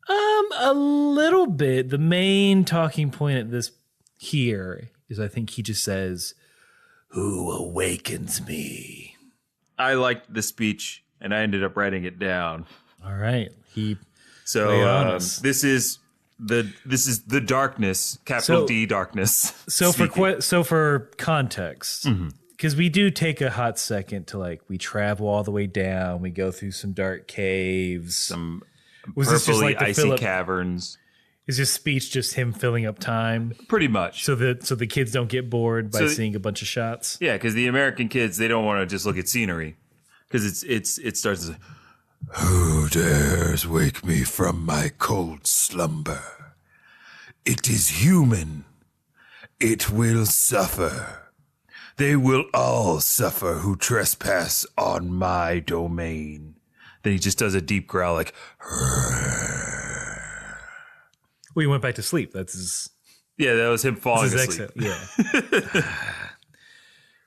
A little bit. The main talking point at this here is I think he just says, "Who awakens me?" I liked the speech, and I ended up writing it down. All right. This is the darkness, capital D darkness. So for context, because we do take a hot second to we travel all the way down, we go through some dark caves, some purpley icy caverns. Is this speech just him filling up time? Pretty much. So the kids don't get bored by seeing a bunch of shots. Yeah, because the American kids, they don't want to just look at scenery, because it starts as "Who dares wake me from my cold slumber? It is human. It will suffer. They will all suffer who trespass on my domain. Then he just does a deep growl like, Well, he went back to sleep. That's his. yeah, that was him falling His asleep. exit. Yeah.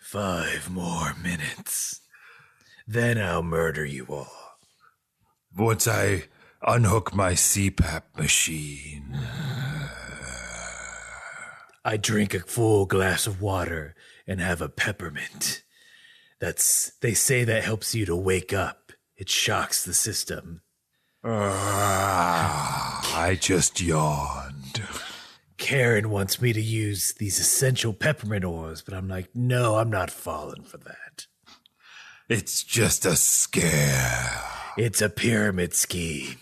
5 more minutes. Then I'll murder you all. Once I unhook my CPAP machine. I drink a full glass of water and have a peppermint. They say that helps you to wake up. It shocks the system. I just yawned. Karen wants me to use these essential peppermint oils, but I'm like, no, I'm not falling for that. It's just a scare. It's a pyramid scheme.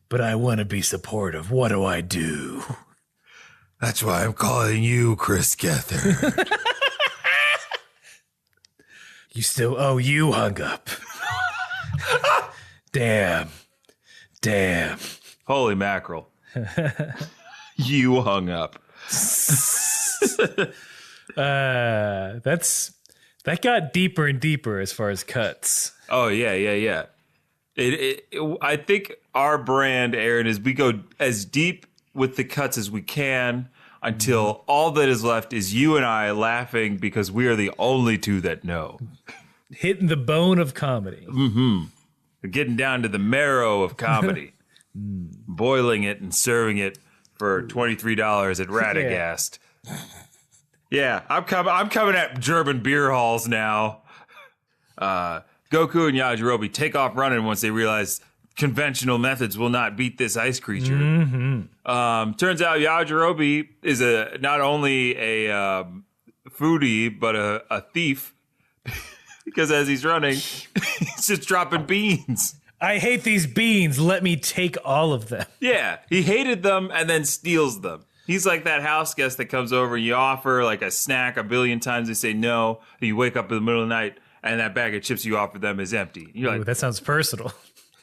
But I want to be supportive. What do I do? That's why I'm calling you, Chris Gether. You hung up. Damn. Holy mackerel. You hung up. That got deeper and deeper as far as cuts. Oh, yeah. I think our brand, Aaron, is we go as deep with the cuts as we can until all that is left is you and I laughing because we are the only two that know. Hitting the bone of comedy. We're getting down to the marrow of comedy. Boiling it and serving it for $23 at Radagast. Yeah, I'm coming at German beer halls now. Goku and Yajirobe take off running once they realize conventional methods will not beat this ice creature. Turns out Yajirobe is not only a foodie, but a thief. Because as he's running, he's just dropping beans. I hate these beans. Let me take all of them. Yeah, he hated them and then steals them. He's like that house guest that comes over and you offer like a snack a billion times. They say no. And you wake up in the middle of the night and that bag of chips you offer them is empty. You're like, Ooh, that sounds personal.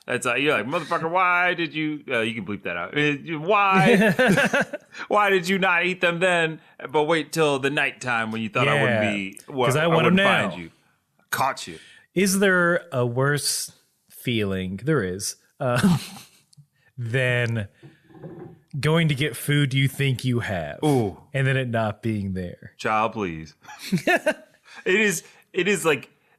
You're like, motherfucker, why did you, you can bleep that out. Why did you not eat them then, but wait till the nighttime when you thought I wouldn't be, because I want them now. Find you. Caught you. Is there a worse feeling? There is. Than going to get food you think you have. Ooh. And then it not being there. Child, please. It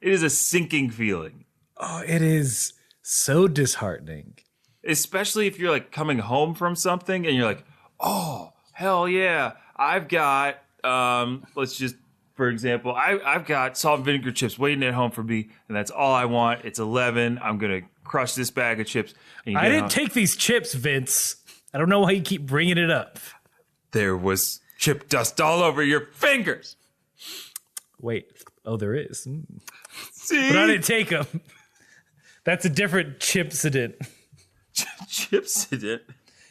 is a sinking feeling. Oh, it is so disheartening. Especially if you're like coming home from something and you're like, oh, hell yeah. I've got, for example, I've got salt and vinegar chips waiting at home for me, and that's all I want. It's 11. I'm going to crush this bag of chips. I didn't take these chips, Vince. I don't know why you keep bringing it up. There was chip dust all over your fingers. Wait. Oh, there is. See? But I didn't take them. That's a different chip-cident. Chip-cident?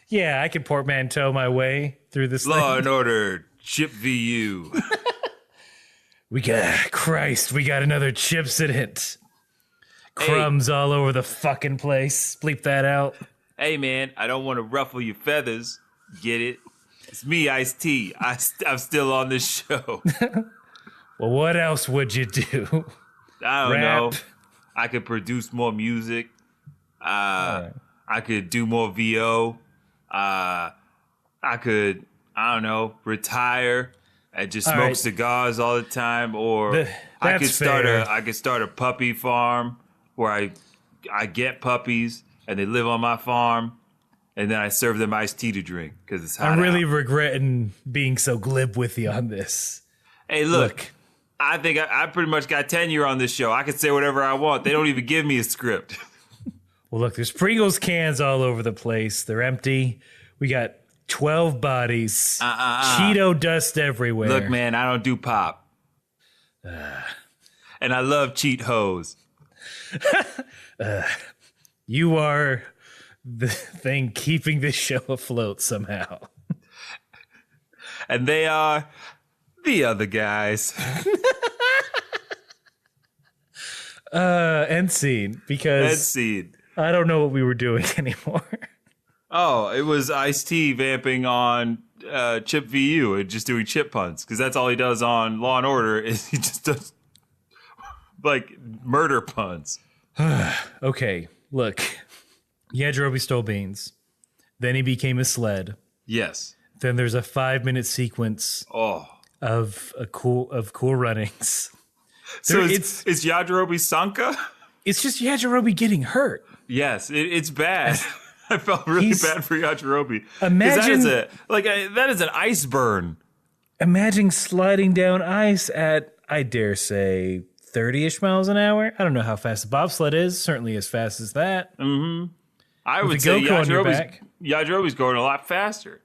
Yeah, I can portmanteau my way through this Law thing. and Order, Chip VU. We got another chip-cident. Crumbs all over the fucking place. Bleep that out. Hey, man, I don't want to ruffle your feathers. Get it? It's me, Ice-T. I'm still on this show. Well, what else would you do? I don't know. I could produce more music. Right. I could do more VO. I could, I don't know, retire and just smoke cigars all the time. Or I could start a puppy farm where I get puppies and they live on my farm. And then I serve them iced tea to drink because it's hot. I'm really regretting being so glib with you on this. Hey, look. I think I pretty much got tenure on this show. I can say whatever I want. They don't even give me a script. Well, look, there's Pringles cans all over the place. They're empty. We got 12 bodies. Cheeto dust everywhere. Look, man, I don't do pop. And I love cheat hoes. You are the thing keeping this show afloat somehow. And they are the other guys. End scene, because End scene. I don't know what we were doing anymore. Oh, it was Ice-T vamping on Chip VU and just doing chip puns, because that's all he does on Law and Order is he just does like murder puns. Okay, look. Yajirobe stole beans. Then he became a sled. Yes. Then there's a 5-minute sequence of cool runnings. So it's Yajirobe Sanka? It's just Yajirobe getting hurt. Yes, it's bad. I felt really bad for Yajirobe. Imagine that is an ice burn. Imagine sliding down ice at, I dare say, 30-ish miles an hour. I don't know how fast a bobsled is. Certainly as fast as that. Mm-hmm. I would say Yajirobe's going a lot faster.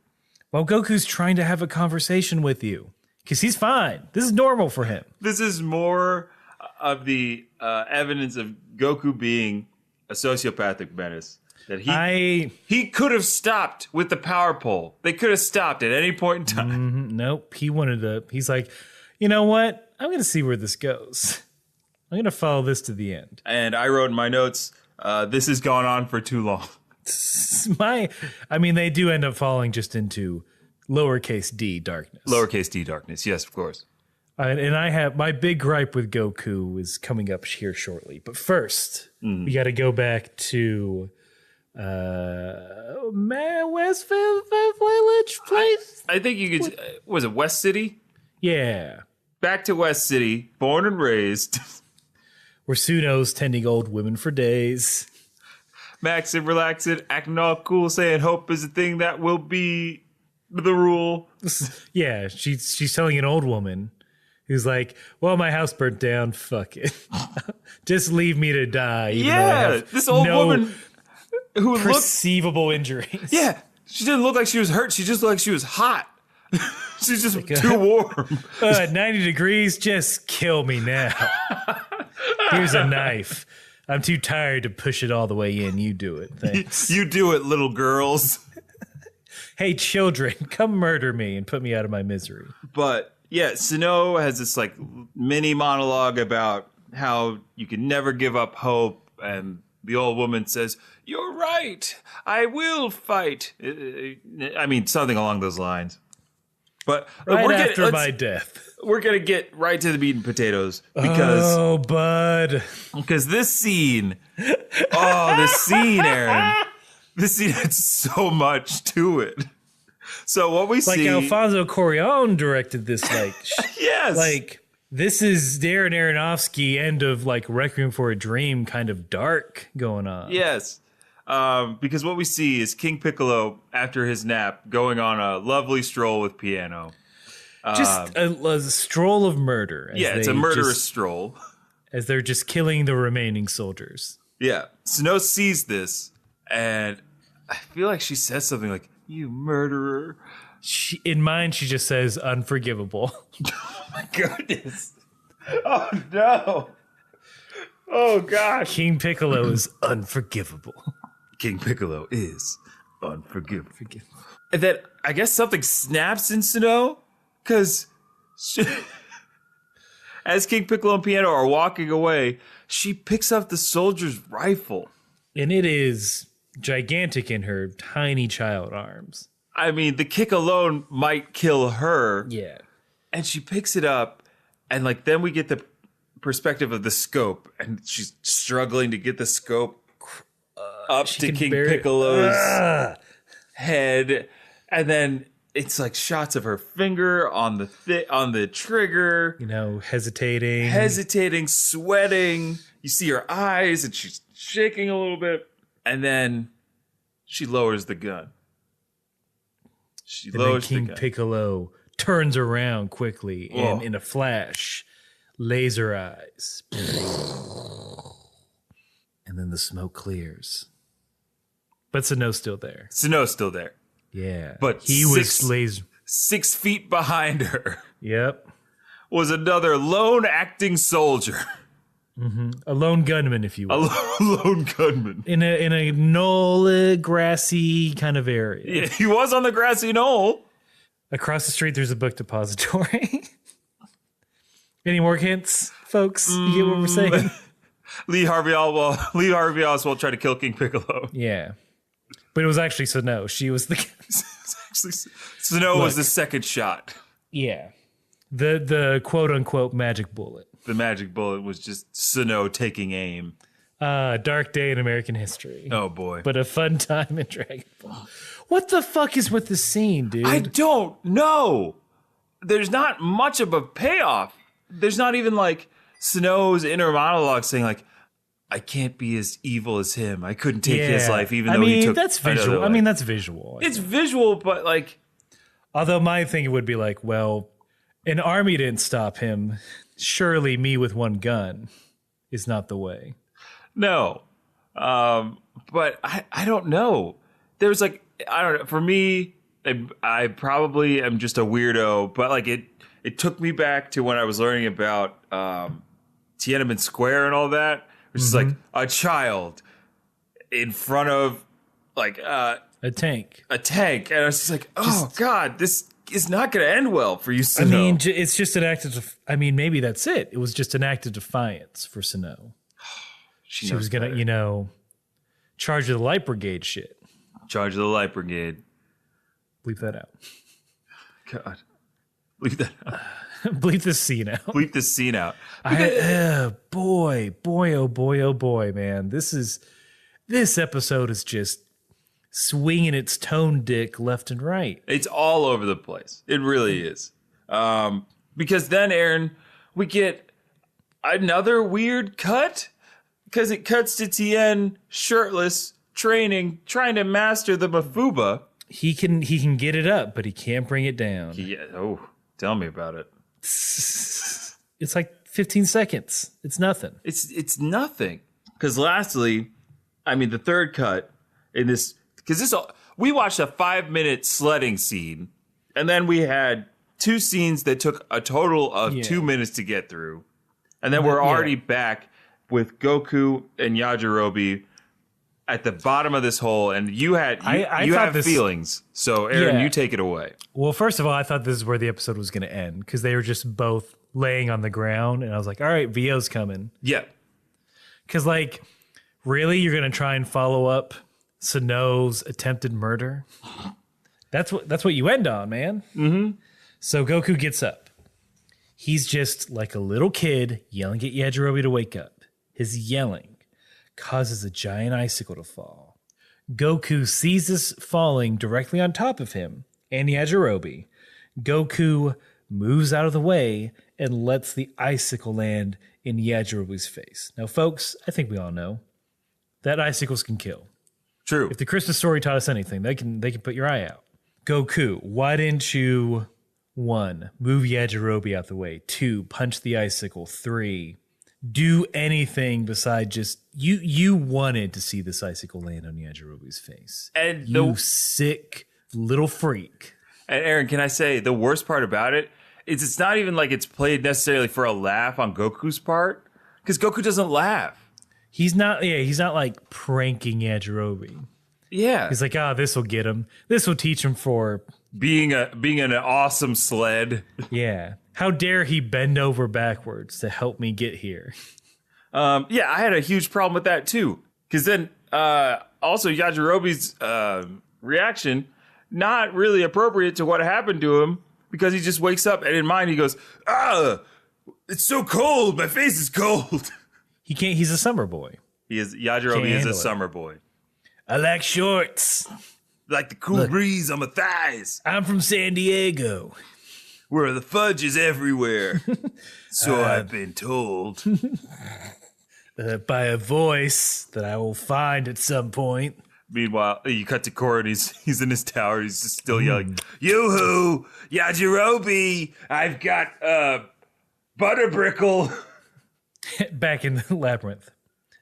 Well, Goku's trying to have a conversation with you because he's fine. This is normal for him. This is more of the evidence of Goku being a sociopathic menace. That he could have stopped with the power pole. They could have stopped at any point in time. Nope. He's like, you know what? I'm going to see where this goes. I'm going to follow this to the end. And I wrote in my notes, this has gone on for too long. They do end up falling just into lowercase d darkness. Lowercase d darkness, yes, of course. And I have my big gripe with Goku is coming up here shortly. But first, we got to go back to West Village place. I think you could. Was it West City? Yeah. Back to West City, born and raised. Where Suno's tending old women for days. Maxing, relaxing, acting all cool, saying hope is a thing that will be the rule. Yeah, she's telling an old woman who's like, well, my house burnt down, fuck it. Just leave me to die. Even though I have this old woman who perceivable injuries. Yeah, she didn't look like she was hurt. She just looked like she was hot. She's just like too warm. 90 degrees, just kill me now. Here's a knife. I'm too tired to push it all the way in. You do it. Thanks. You do it, little girls. Hey, children, come murder me and put me out of my misery. But yeah, Suno has this like mini monologue about how you can never give up hope, and the old woman says, "You're right. I will fight." I mean, something along those lines. But after my death. We're going to get right to the meat and potatoes because this scene, Aaron, this scene had so much to it. So what we see, like Alfonso Cuarón directed this, like yes, like this is Darren Aronofsky end of like Requiem for a Dream kind of dark going on. Yes. Because what we see is King Piccolo, after his nap, going on a lovely stroll with Piano. Just a stroll of murder. It's a murderous stroll. As they're just killing the remaining soldiers. Yeah. Suno sees this, and I feel like she says something like, "You murderer." In mine, she just says, "Unforgivable." Oh, my goodness. Oh, no. Oh, gosh. King Piccolo is unforgivable. King Piccolo is unforgivable. And then I guess something snaps in Suno, because as King Piccolo and Piano are walking away, she picks up the soldier's rifle. And it is gigantic in her tiny child arms. I mean, the kick alone might kill her. Yeah. And she picks it up, and like then we get the perspective of the scope, and she's struggling to get the scope up to King Piccolo's head, and then it's like shots of her finger on the trigger, hesitating, sweating. You see her eyes, and she's shaking a little bit, and then she lowers the gun. King Piccolo turns around quickly, and in a flash, laser eyes. And then the smoke clears. But Suno's still there. Yeah. But he was 6 feet behind her. Yep. Was another lone acting soldier. Mm-hmm. A lone gunman, if you will. A lone gunman. In a knoll, grassy kind of area. Yeah, he was on the grassy knoll. Across the street, there's a book depository. Any more hints, folks? You get what we're saying? Lee Harvey Oswald tried to kill King Piccolo. Yeah. But it was actually Suno. She was the Suno was the second shot. Yeah. The quote unquote magic bullet. The magic bullet was just Suno taking aim. Dark day in American history. Oh boy. But a fun time in Dragon Ball. What the fuck is with the scene, dude? I don't know. There's not much of a payoff. There's not even like Suno's inner monologue saying like, I can't be as evil as him. I couldn't take his life even though he took... That's visual. I mean, that's visual. It's visual, but like... Although my thing would be like, well, an army didn't stop him. Surely me with one gun is not the way. No. But I don't know. There's like, I don't know. For me, I probably am just a weirdo, but like it took me back to when I was learning about Tiananmen Square and all that. Which is like a child in front of like a tank. And I was just like, oh God, this is not going to end well for you, Suno. I mean, it's just an act of, I mean, maybe that's it. It was just an act of defiance for Suno. She was going to, charge of the light brigade shit. Charge of the light brigade. Bleep that out. God. Bleep that out. Bleep this scene out. Bleep this scene out. Boy, oh boy, man. This episode is just swinging its tone dick left and right. It's all over the place. It really is. Because then, Aaron, we get another weird cut because it cuts to Tien shirtless, training, trying to master the Mafuba. He can get it up, but he can't bring it down. Tell me about it. It's like 15 seconds. It's nothing. It's nothing. Because lastly, I mean, the third cut in this, because we watched a 5-minute sledding scene, and then we had 2 scenes that took a total of 2 minutes to get through, and then we're already back with Goku and Yajirobe at the bottom of this hole, and you have feelings. So, Aaron, you take it away. Well, first of all, I thought this is where the episode was going to end because they were just both laying on the ground, and I was like, all right, VO's coming. Yeah. Because, like, really? You're going to try and follow up Suno's attempted murder? That's what you end on, man. Mm-hmm. So Goku gets up. He's just like a little kid yelling at Yajirobe to wake up. His yelling causes a giant icicle to fall. Goku sees this falling directly on top of him and Yajirobe. Goku moves out of the way and lets the icicle land in Yajirobe's face. Now, folks, I think we all know that icicles can kill. True. If the Christmas story taught us anything, they can put your eye out. Goku, why didn't you 1, move Yajirobe out the way, 2, punch the icicle, 3, do anything beside just you wanted to see this icicle land on Yajirobe's face. And you sick little freak. And Aaron, can I say the worst part about it is it's not even like it's played necessarily for a laugh on Goku's part, because Goku doesn't laugh. He's not like pranking Yajirobe. Yeah. He's like, this will get him. This will teach him for being an awesome sled. Yeah. How dare he bend over backwards to help me get here? I had a huge problem with that too. Because then also Yajirobe's reaction, not really appropriate to what happened to him, because he just wakes up and in mind he goes, it's so cold. My face is cold. He can't. He's a summer boy. Yajirobe is a summer boy. I like shorts. Like the cool breeze on my thighs. I'm from San Diego, where the fudge is everywhere. So I've been told. By a voice that I will find at some point. Meanwhile, you cut to Korra and he's in his tower. He's just still yelling, Yoo-hoo! Yajirobe! I've got Butterbrickle. Back in the labyrinth.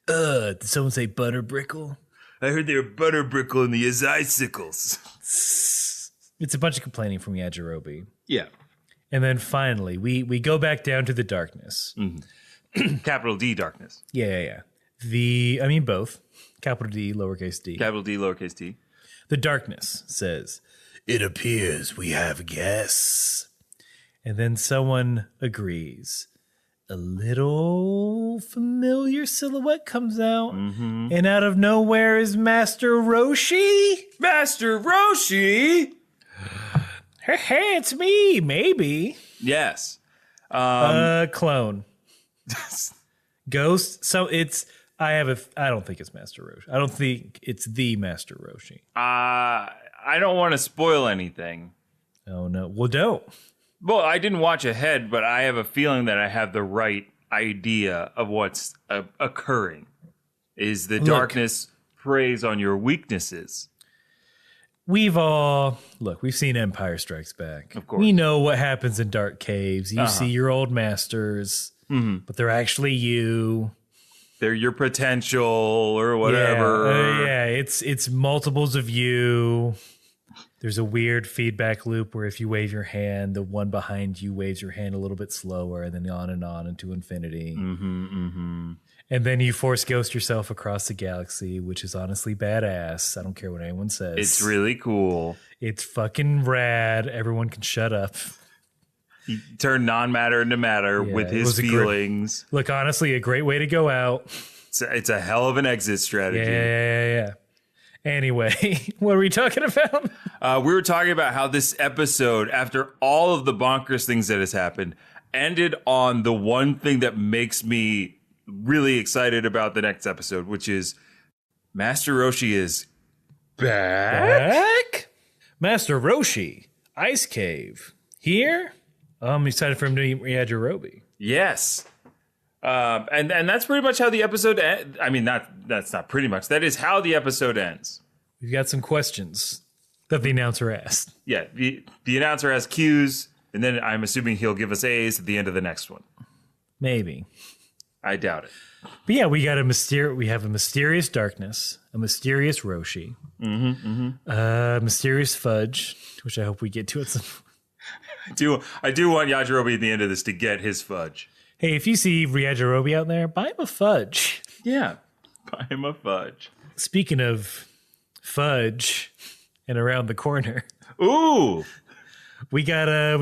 Did someone say Butterbrickle? I heard they were Butterbrickle in the icicles. It's a bunch of complaining from Yajirobe. Yeah. And then finally, we go back down to the darkness. Mm-hmm. Capital D darkness. Yeah. Both. Capital D, lowercase d. Capital D, lowercase t. The darkness says, "It appears we have a guess." And then someone agrees. A little familiar silhouette comes out, and out of nowhere is Master Roshi. Master Roshi? Hey, it's me. Maybe. Yes. Clone. Ghost. So it's. I don't think it's Master Roshi. I don't think it's the Master Roshi. I don't want to spoil anything. Oh no. Well, don't. Well, I didn't watch ahead, but I have a feeling that I have the right idea of what's occurring. Is the darkness preys on your weaknesses? We've seen Empire Strikes Back. Of course. We know what happens in dark caves. You see your old masters, but they're actually you. They're your potential or whatever. Yeah, it's multiples of you. There's a weird feedback loop where if you wave your hand, the one behind you waves your hand a little bit slower, and then on and on into infinity. And then you force ghost yourself across the galaxy, which is honestly badass. I don't care what anyone says. It's really cool. It's fucking rad. Everyone can shut up. He turned non-matter into matter with his feelings. Look, honestly, a great way to go out. It's a hell of an exit strategy. Yeah. Anyway, what are we talking about? We were talking about how this episode, after all of the bonkers things that has happened, ended on the one thing that makes me really excited about the next episode, which is Master Roshi is back. Master Roshi, Ice Cave, here. I'm excited for him to meet Yajirobe. Yes. And that's pretty much how the episode ends. I mean, that's not pretty much. That is how the episode ends. We've got some questions that the announcer asked. Yeah, the announcer has cues, and then I'm assuming he'll give us A's at the end of the next one. Maybe. I doubt it. But yeah, we have a mysterious darkness, a mysterious Roshi, mysterious fudge, which I hope we get to at some point. I do want Yajirobe at the end of this to get his fudge. Hey, if you see Yajirobe out there, buy him a fudge. Yeah, buy him a fudge. Speaking of fudge, and around the corner, ooh, we got a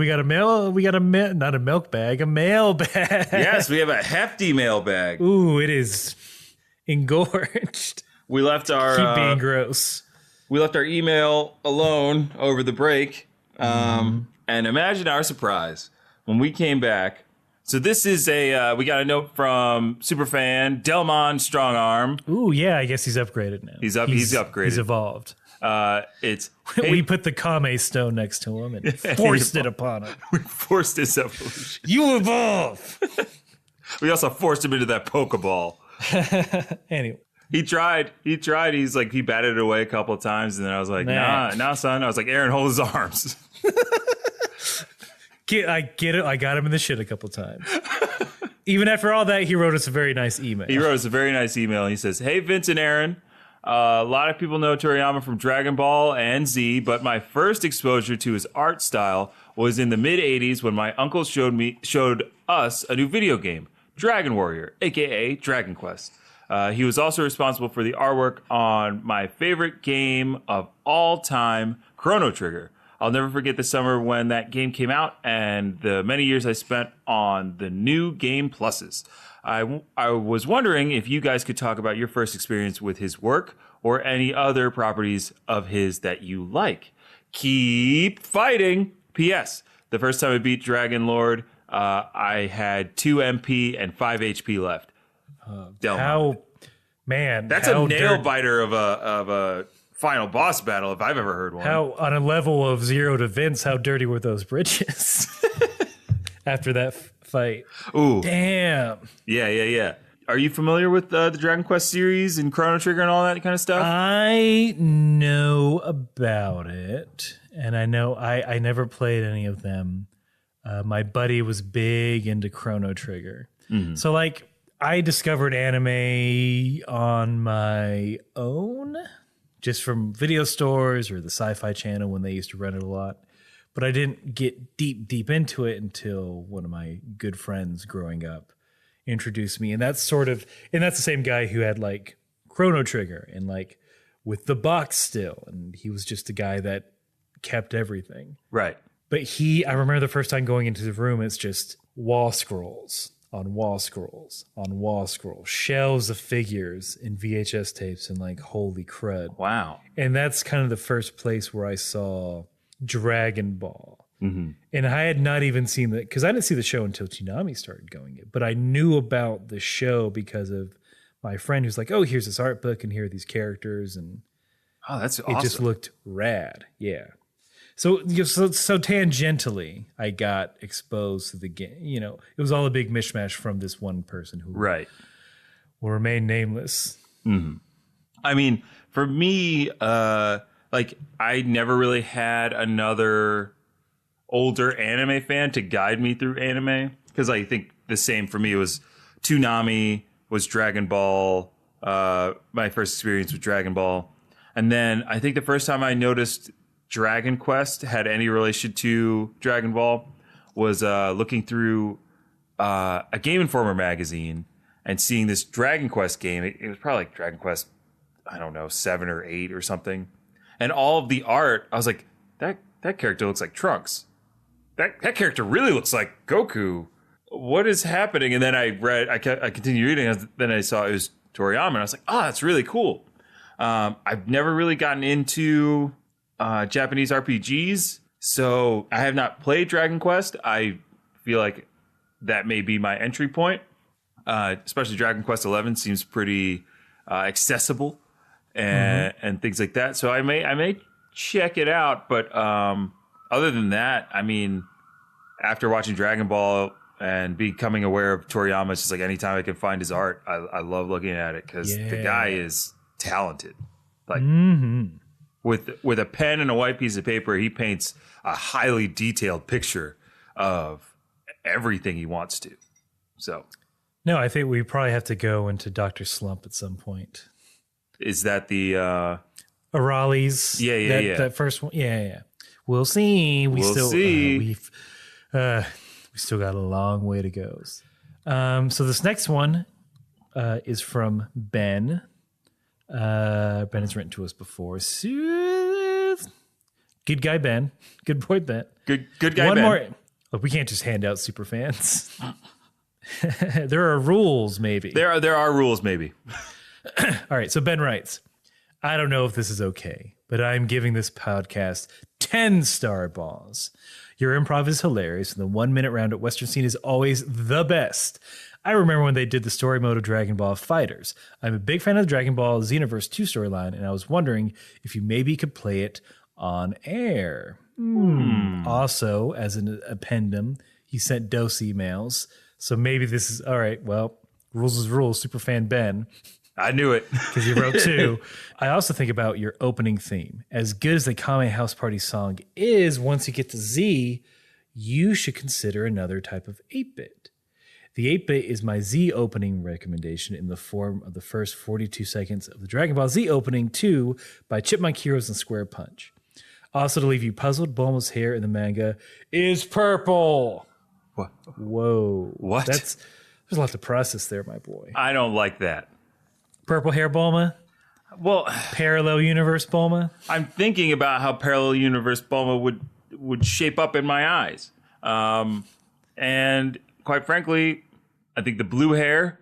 not a milk bag, a mail bag. Yes, we have a hefty mail bag. Ooh, it is engorged. We left our keep being gross. We left our email alone over the break, and imagine our surprise when we came back. So this is we got a note from superfan Delmon Strongarm. Ooh, yeah, I guess he's upgraded now. He's upgraded. He's evolved. We put the Kame stone next to him and forced it upon him. We forced his evolution. You evolve. We also forced him into that Pokeball. Anyway. He tried. He's like, he batted it away a couple of times, and then I was like, nah, son. I was like, Aaron, hold his arms. I get it. I got him in the shit a couple times. Even after all that, he wrote us a very nice email. And he says, hey, Vince and Aaron. A lot of people know Toriyama from Dragon Ball and Z, but my first exposure to his art style was in the mid-'80s when my uncle showed us a new video game, Dragon Warrior, a.k.a. Dragon Quest. He was also responsible for the artwork on my favorite game of all time, Chrono Trigger. I'll never forget the summer when that game came out and the many years I spent on the new game pluses. I was wondering if you guys could talk about your first experience with his work or any other properties of his that you like. Keep fighting. P.S. The first time I beat Dragon Lord, I had 2 MP and 5 HP left. That's a nail biter of a final boss battle if I've ever heard one. How, on a level of 0 to Vince, how dirty were those bridges after that fight? Ooh. Damn. Yeah. Are you familiar with the Dragon Quest series and Chrono Trigger and all that kind of stuff? I know about it, and I know I never played any of them. My buddy was big into Chrono Trigger. Mm-hmm. So, like, I discovered anime on my own, just from video stores or the Sci-Fi Channel when they used to run it a lot. But I didn't get deep into it until one of my good friends growing up introduced me. And that's the same guy who had like Chrono Trigger and like with the box still. And he was just a guy that kept everything. Right. But I remember the first time going into the room, it's just wall scrolls on wall scrolls on wall scrolls, shelves of figures and VHS tapes, and like, holy crud. Wow. And that's kind of the first place where I saw Dragon Ball. Mm-hmm. And I had not even seen that because I didn't see the show until Toonami started going it. But I knew about the show because of my friend who's like, oh, here's this art book and here are these characters. And that's awesome. It just looked rad. Yeah. So tangentially, I got exposed to the game. You know, it was all a big mishmash from this one person who will remain nameless. Mm-hmm. I mean, for me, like I never really had another older anime fan to guide me through anime because I think the same for me was Toonami, was Dragon Ball. My first experience with Dragon Ball, and then I think the first time I noticed Dragon Quest had any relation to Dragon Ball was looking through a Game Informer magazine and seeing this Dragon Quest game. It was probably like Dragon Quest, I don't know, 7 or 8 or something. And all of the art, I was like, that character looks like Trunks. That character really looks like Goku. What is happening? And then I continued reading, and then I saw it was Toriyama, and I was like, oh, that's really cool. I've never really gotten into Japanese RPGs, so I have not played Dragon Quest. I feel like that may be my entry point. Especially Dragon Quest 11 seems pretty accessible and things like that. So I may check it out, but other than that, I mean, after watching Dragon Ball and becoming aware of Toriyama, it's just like anytime I can find his art, I love looking at it because the guy is talented. Like with a pen and a white piece of paper, he paints a highly detailed picture of everything he wants to. So, no, I think we probably have to go into Dr. Slump at some point. Is that the Arale's? Yeah. That first one. Yeah. We'll see. We'll see. We still got a long way to go. So this next one is from Ben. Ben has written to us before. Good guy Ben. Good boy Ben. Good guy one Ben. More. Look, we can't just hand out super fans. There are rules, maybe. There are rules, maybe. All right. So Ben writes, I don't know if this is okay, but I'm giving this podcast 10 star balls. Your improv is hilarious, and the 1 minute round at Western Scene is always the best. I remember when they did the story mode of Dragon Ball FighterZ. I'm a big fan of the Dragon Ball Xenoverse 2 storyline, and I was wondering if you maybe could play it on air. Also, as an appendum, he sent dose emails, so maybe this is all right. Well, rules is rules. Superfan Ben. I knew it because you wrote 2. I also think about your opening theme. As good as the Kame House Party song is, once you get to Z, you should consider another type of 8-bit. The 8-bit is my Z opening recommendation in the form of the first 42 seconds of the Dragon Ball Z opening 2 by Chipmunk Heroes and Square Punch. Also, to leave you puzzled, Bulma's hair in the manga is purple. What? Whoa. What? There's a lot to process there, my boy. I don't like that. Purple hair Bulma? Well, parallel universe Bulma? I'm thinking about how parallel universe Bulma would shape up in my eyes. And quite frankly, I think the blue hair,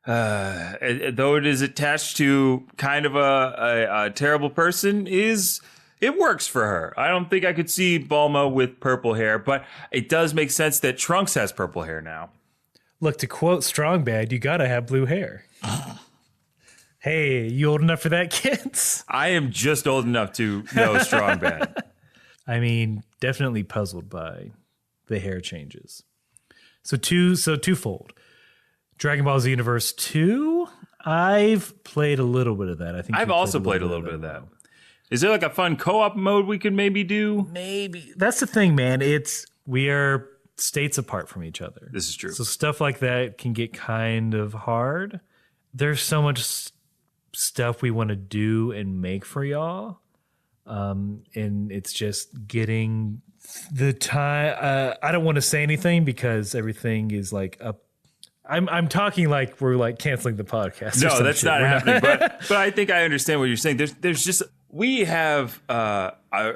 though it is attached to kind of a terrible person, it works for her. I don't think I could see Bulma with purple hair, but it does make sense that Trunks has purple hair now. Look, to quote Strong Bad, you gotta have blue hair. Hey, you old enough for that, kids? I am just old enough to know Strong Bad. I mean, definitely puzzled by the hair changes. So twofold. Dragon Ball Z Xenoverse 2, I've played a little bit of that. I think I've also played a little bit of that. Is there like a fun co-op mode we could maybe do? Maybe. That's the thing, man. We are states apart from each other. This is true. So stuff like that can get kind of hard. There's so much stuff we want to do and make for y'all. And it's just getting the time. I don't want to say anything because everything is like up. I'm talking like we're like canceling the podcast. No, that's not happening. But I think I understand what you're saying. There's just, we have a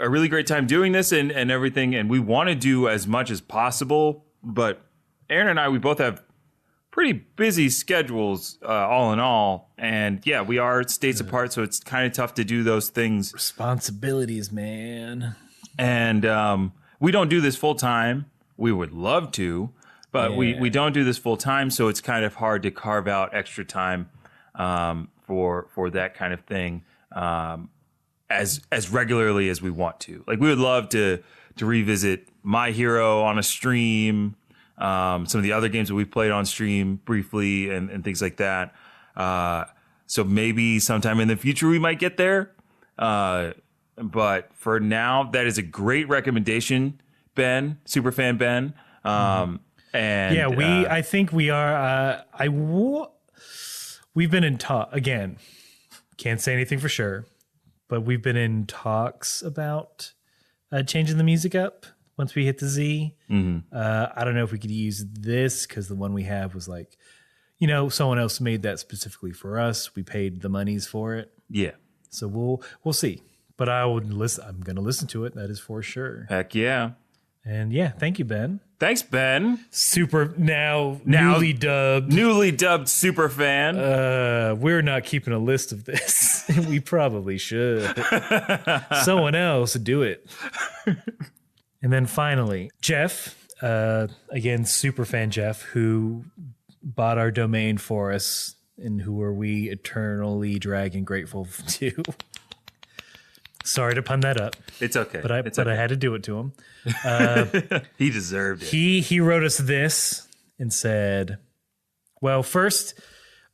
really great time doing this and everything, and we want to do as much as possible. But Aaron and I, we both have pretty busy schedules, all in all. And yeah, we are states apart, so it's kind of tough to do those things. Responsibilities, man. And we don't do this full time. We would love to, but we don't do this full time. So it's kind of hard to carve out extra time for that kind of thing as regularly as we want to. Like, we would love to revisit My Hero on a stream, some of the other games that we've played on stream briefly and things like that. So maybe sometime in the future we might get there. But for now, that is a great recommendation, Ben, Superfan Ben. And yeah, I think we are. We've been in talk again. Can't say anything for sure, but we've been in talks about changing the music up once we hit the Z. I don't know if we could use this because the one we have was like, someone else made that specifically for us. We paid the monies for it. Yeah. So we'll see. But I would listen. I'm going to listen to it. That is for sure. Heck yeah. And yeah, thank you, Ben. Thanks, Ben. Newly dubbed super fan. We're not keeping a list of this. We probably should. Someone else do it. And then finally, Jeff, again, super fan Jeff, who bought our domain for us and who are we eternally dragging grateful to. Sorry to pun that up. It's okay. But I had to do it to him. He deserved it. He wrote us this and said, well, first,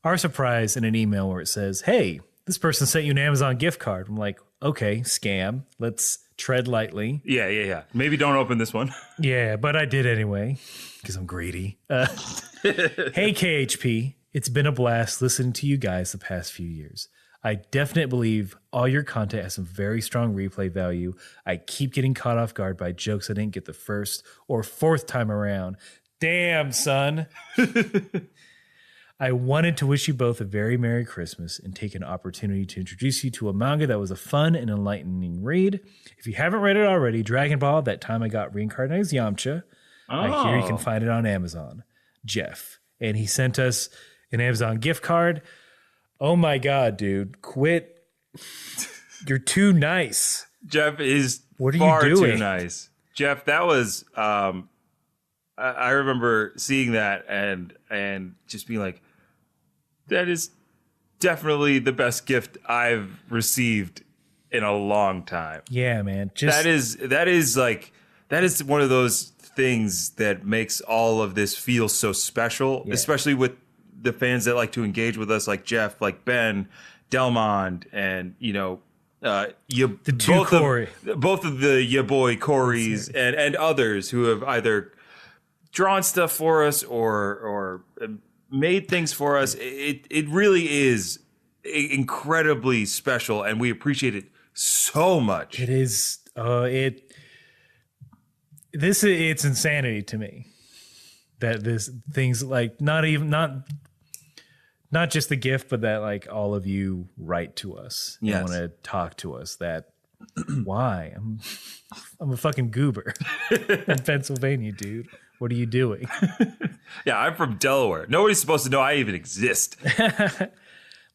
our surprise in an email where it says, hey, this person sent you an Amazon gift card. I'm like, okay, scam. Let's tread lightly. Yeah. Maybe don't open this one. Yeah, but I did anyway because I'm greedy. Hey, KHP, it's been a blast listening to you guys the past few years. I definitely believe all your content has some very strong replay value. I keep getting caught off guard by jokes I didn't get the first or fourth time around. Damn, son. I wanted to wish you both a very Merry Christmas and take an opportunity to introduce you to a manga that was a fun and enlightening read. If you haven't read it already, Dragon Ball, That Time I Got Reincarnated as Yamcha. I hear you can find it on Amazon. Jeff. And he sent us an Amazon gift card. Oh my God, dude. Quit. You're too nice. Jeff is what are far you doing? Too nice. Jeff, that was I remember seeing that and just being like, that is definitely the best gift I've received in a long time. Yeah, man. That is one of those things that makes all of this feel so special, especially with the fans that like to engage with us, like Jeff, like Ben, Delmond, and both of the ya boy Corys and others who have either drawn stuff for us or made things for us. It really is incredibly special, and we appreciate it so much. It is. It's insanity to me that this things like not just the gift, but that like all of you write to us and want to talk to us. That why I'm a fucking goober in Pennsylvania, dude. What are you doing? Yeah, I'm from Delaware. Nobody's supposed to know I even exist.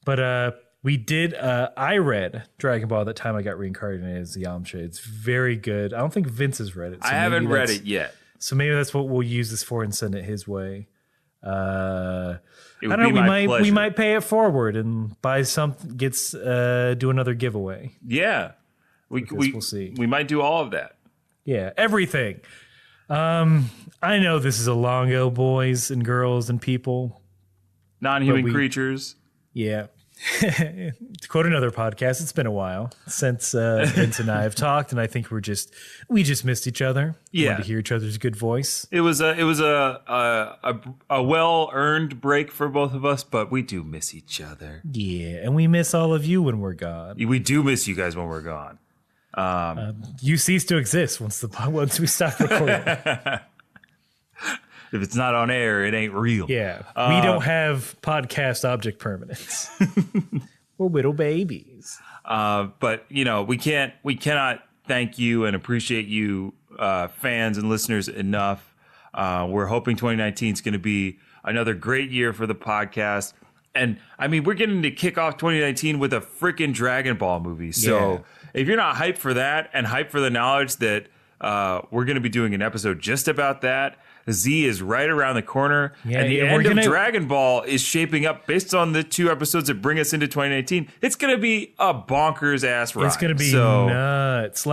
But we did. I read Dragon Ball That Time I Got Reincarnated as Yamcha. It's very good. I don't think Vince has read it. So I haven't read it yet. So maybe that's what we'll use this for and send it his way. It would be my pleasure. We might pay it forward and buy something. Do another giveaway. Yeah, we'll see. We might do all of that. Yeah, everything. I know this is a long ago, boys and girls and people, non-human creatures. Yeah. To quote another podcast, it's been a while since Vince and I have talked, and I think we just missed each other. Yeah, wanted to hear each other's good voice. It was a well earned break for both of us, but we do miss each other. Yeah, and we miss all of you when we're gone. We do miss you guys when we're gone. You cease to exist once we stop recording. If it's not on air, it ain't real. Yeah. We don't have podcast object permanence. We're little babies. But we cannot thank you and appreciate you, fans and listeners, enough. We're hoping 2019 is going to be another great year for the podcast. And I mean, we're getting to kick off 2019 with a freaking Dragon Ball movie. So if you're not hyped for that and hyped for the knowledge that we're going to be doing an episode just about that, Z is right around the corner. Yeah, and the end of Dragon Ball is shaping up based on the 2 episodes that bring us into 2019. It's going to be a bonkers ass ride. It's going to be nuts.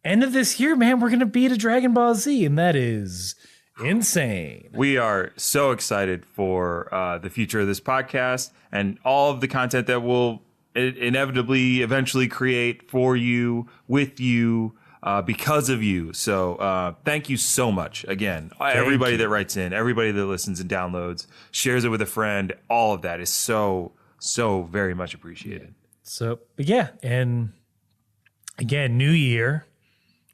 End of this year, man, we're going to beat a Dragon Ball Z, and that is insane. We are so excited for the future of this podcast and all of the content that we'll inevitably eventually create for you, with you, because of you. So thank you so much again. Everybody that writes in, everybody that listens and downloads, shares it with a friend, all of that is so very much appreciated. So and again, new year,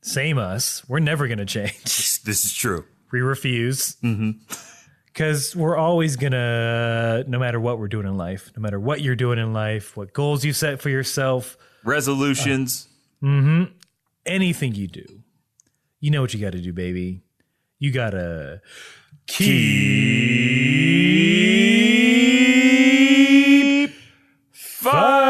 same us. We're never going to change. This is true. We refuse. Because we're always going to, no matter what we're doing in life, no matter what you're doing in life, what goals you set for yourself. Resolutions. Anything you do. You know what you got to do, baby. You got to keep fighting.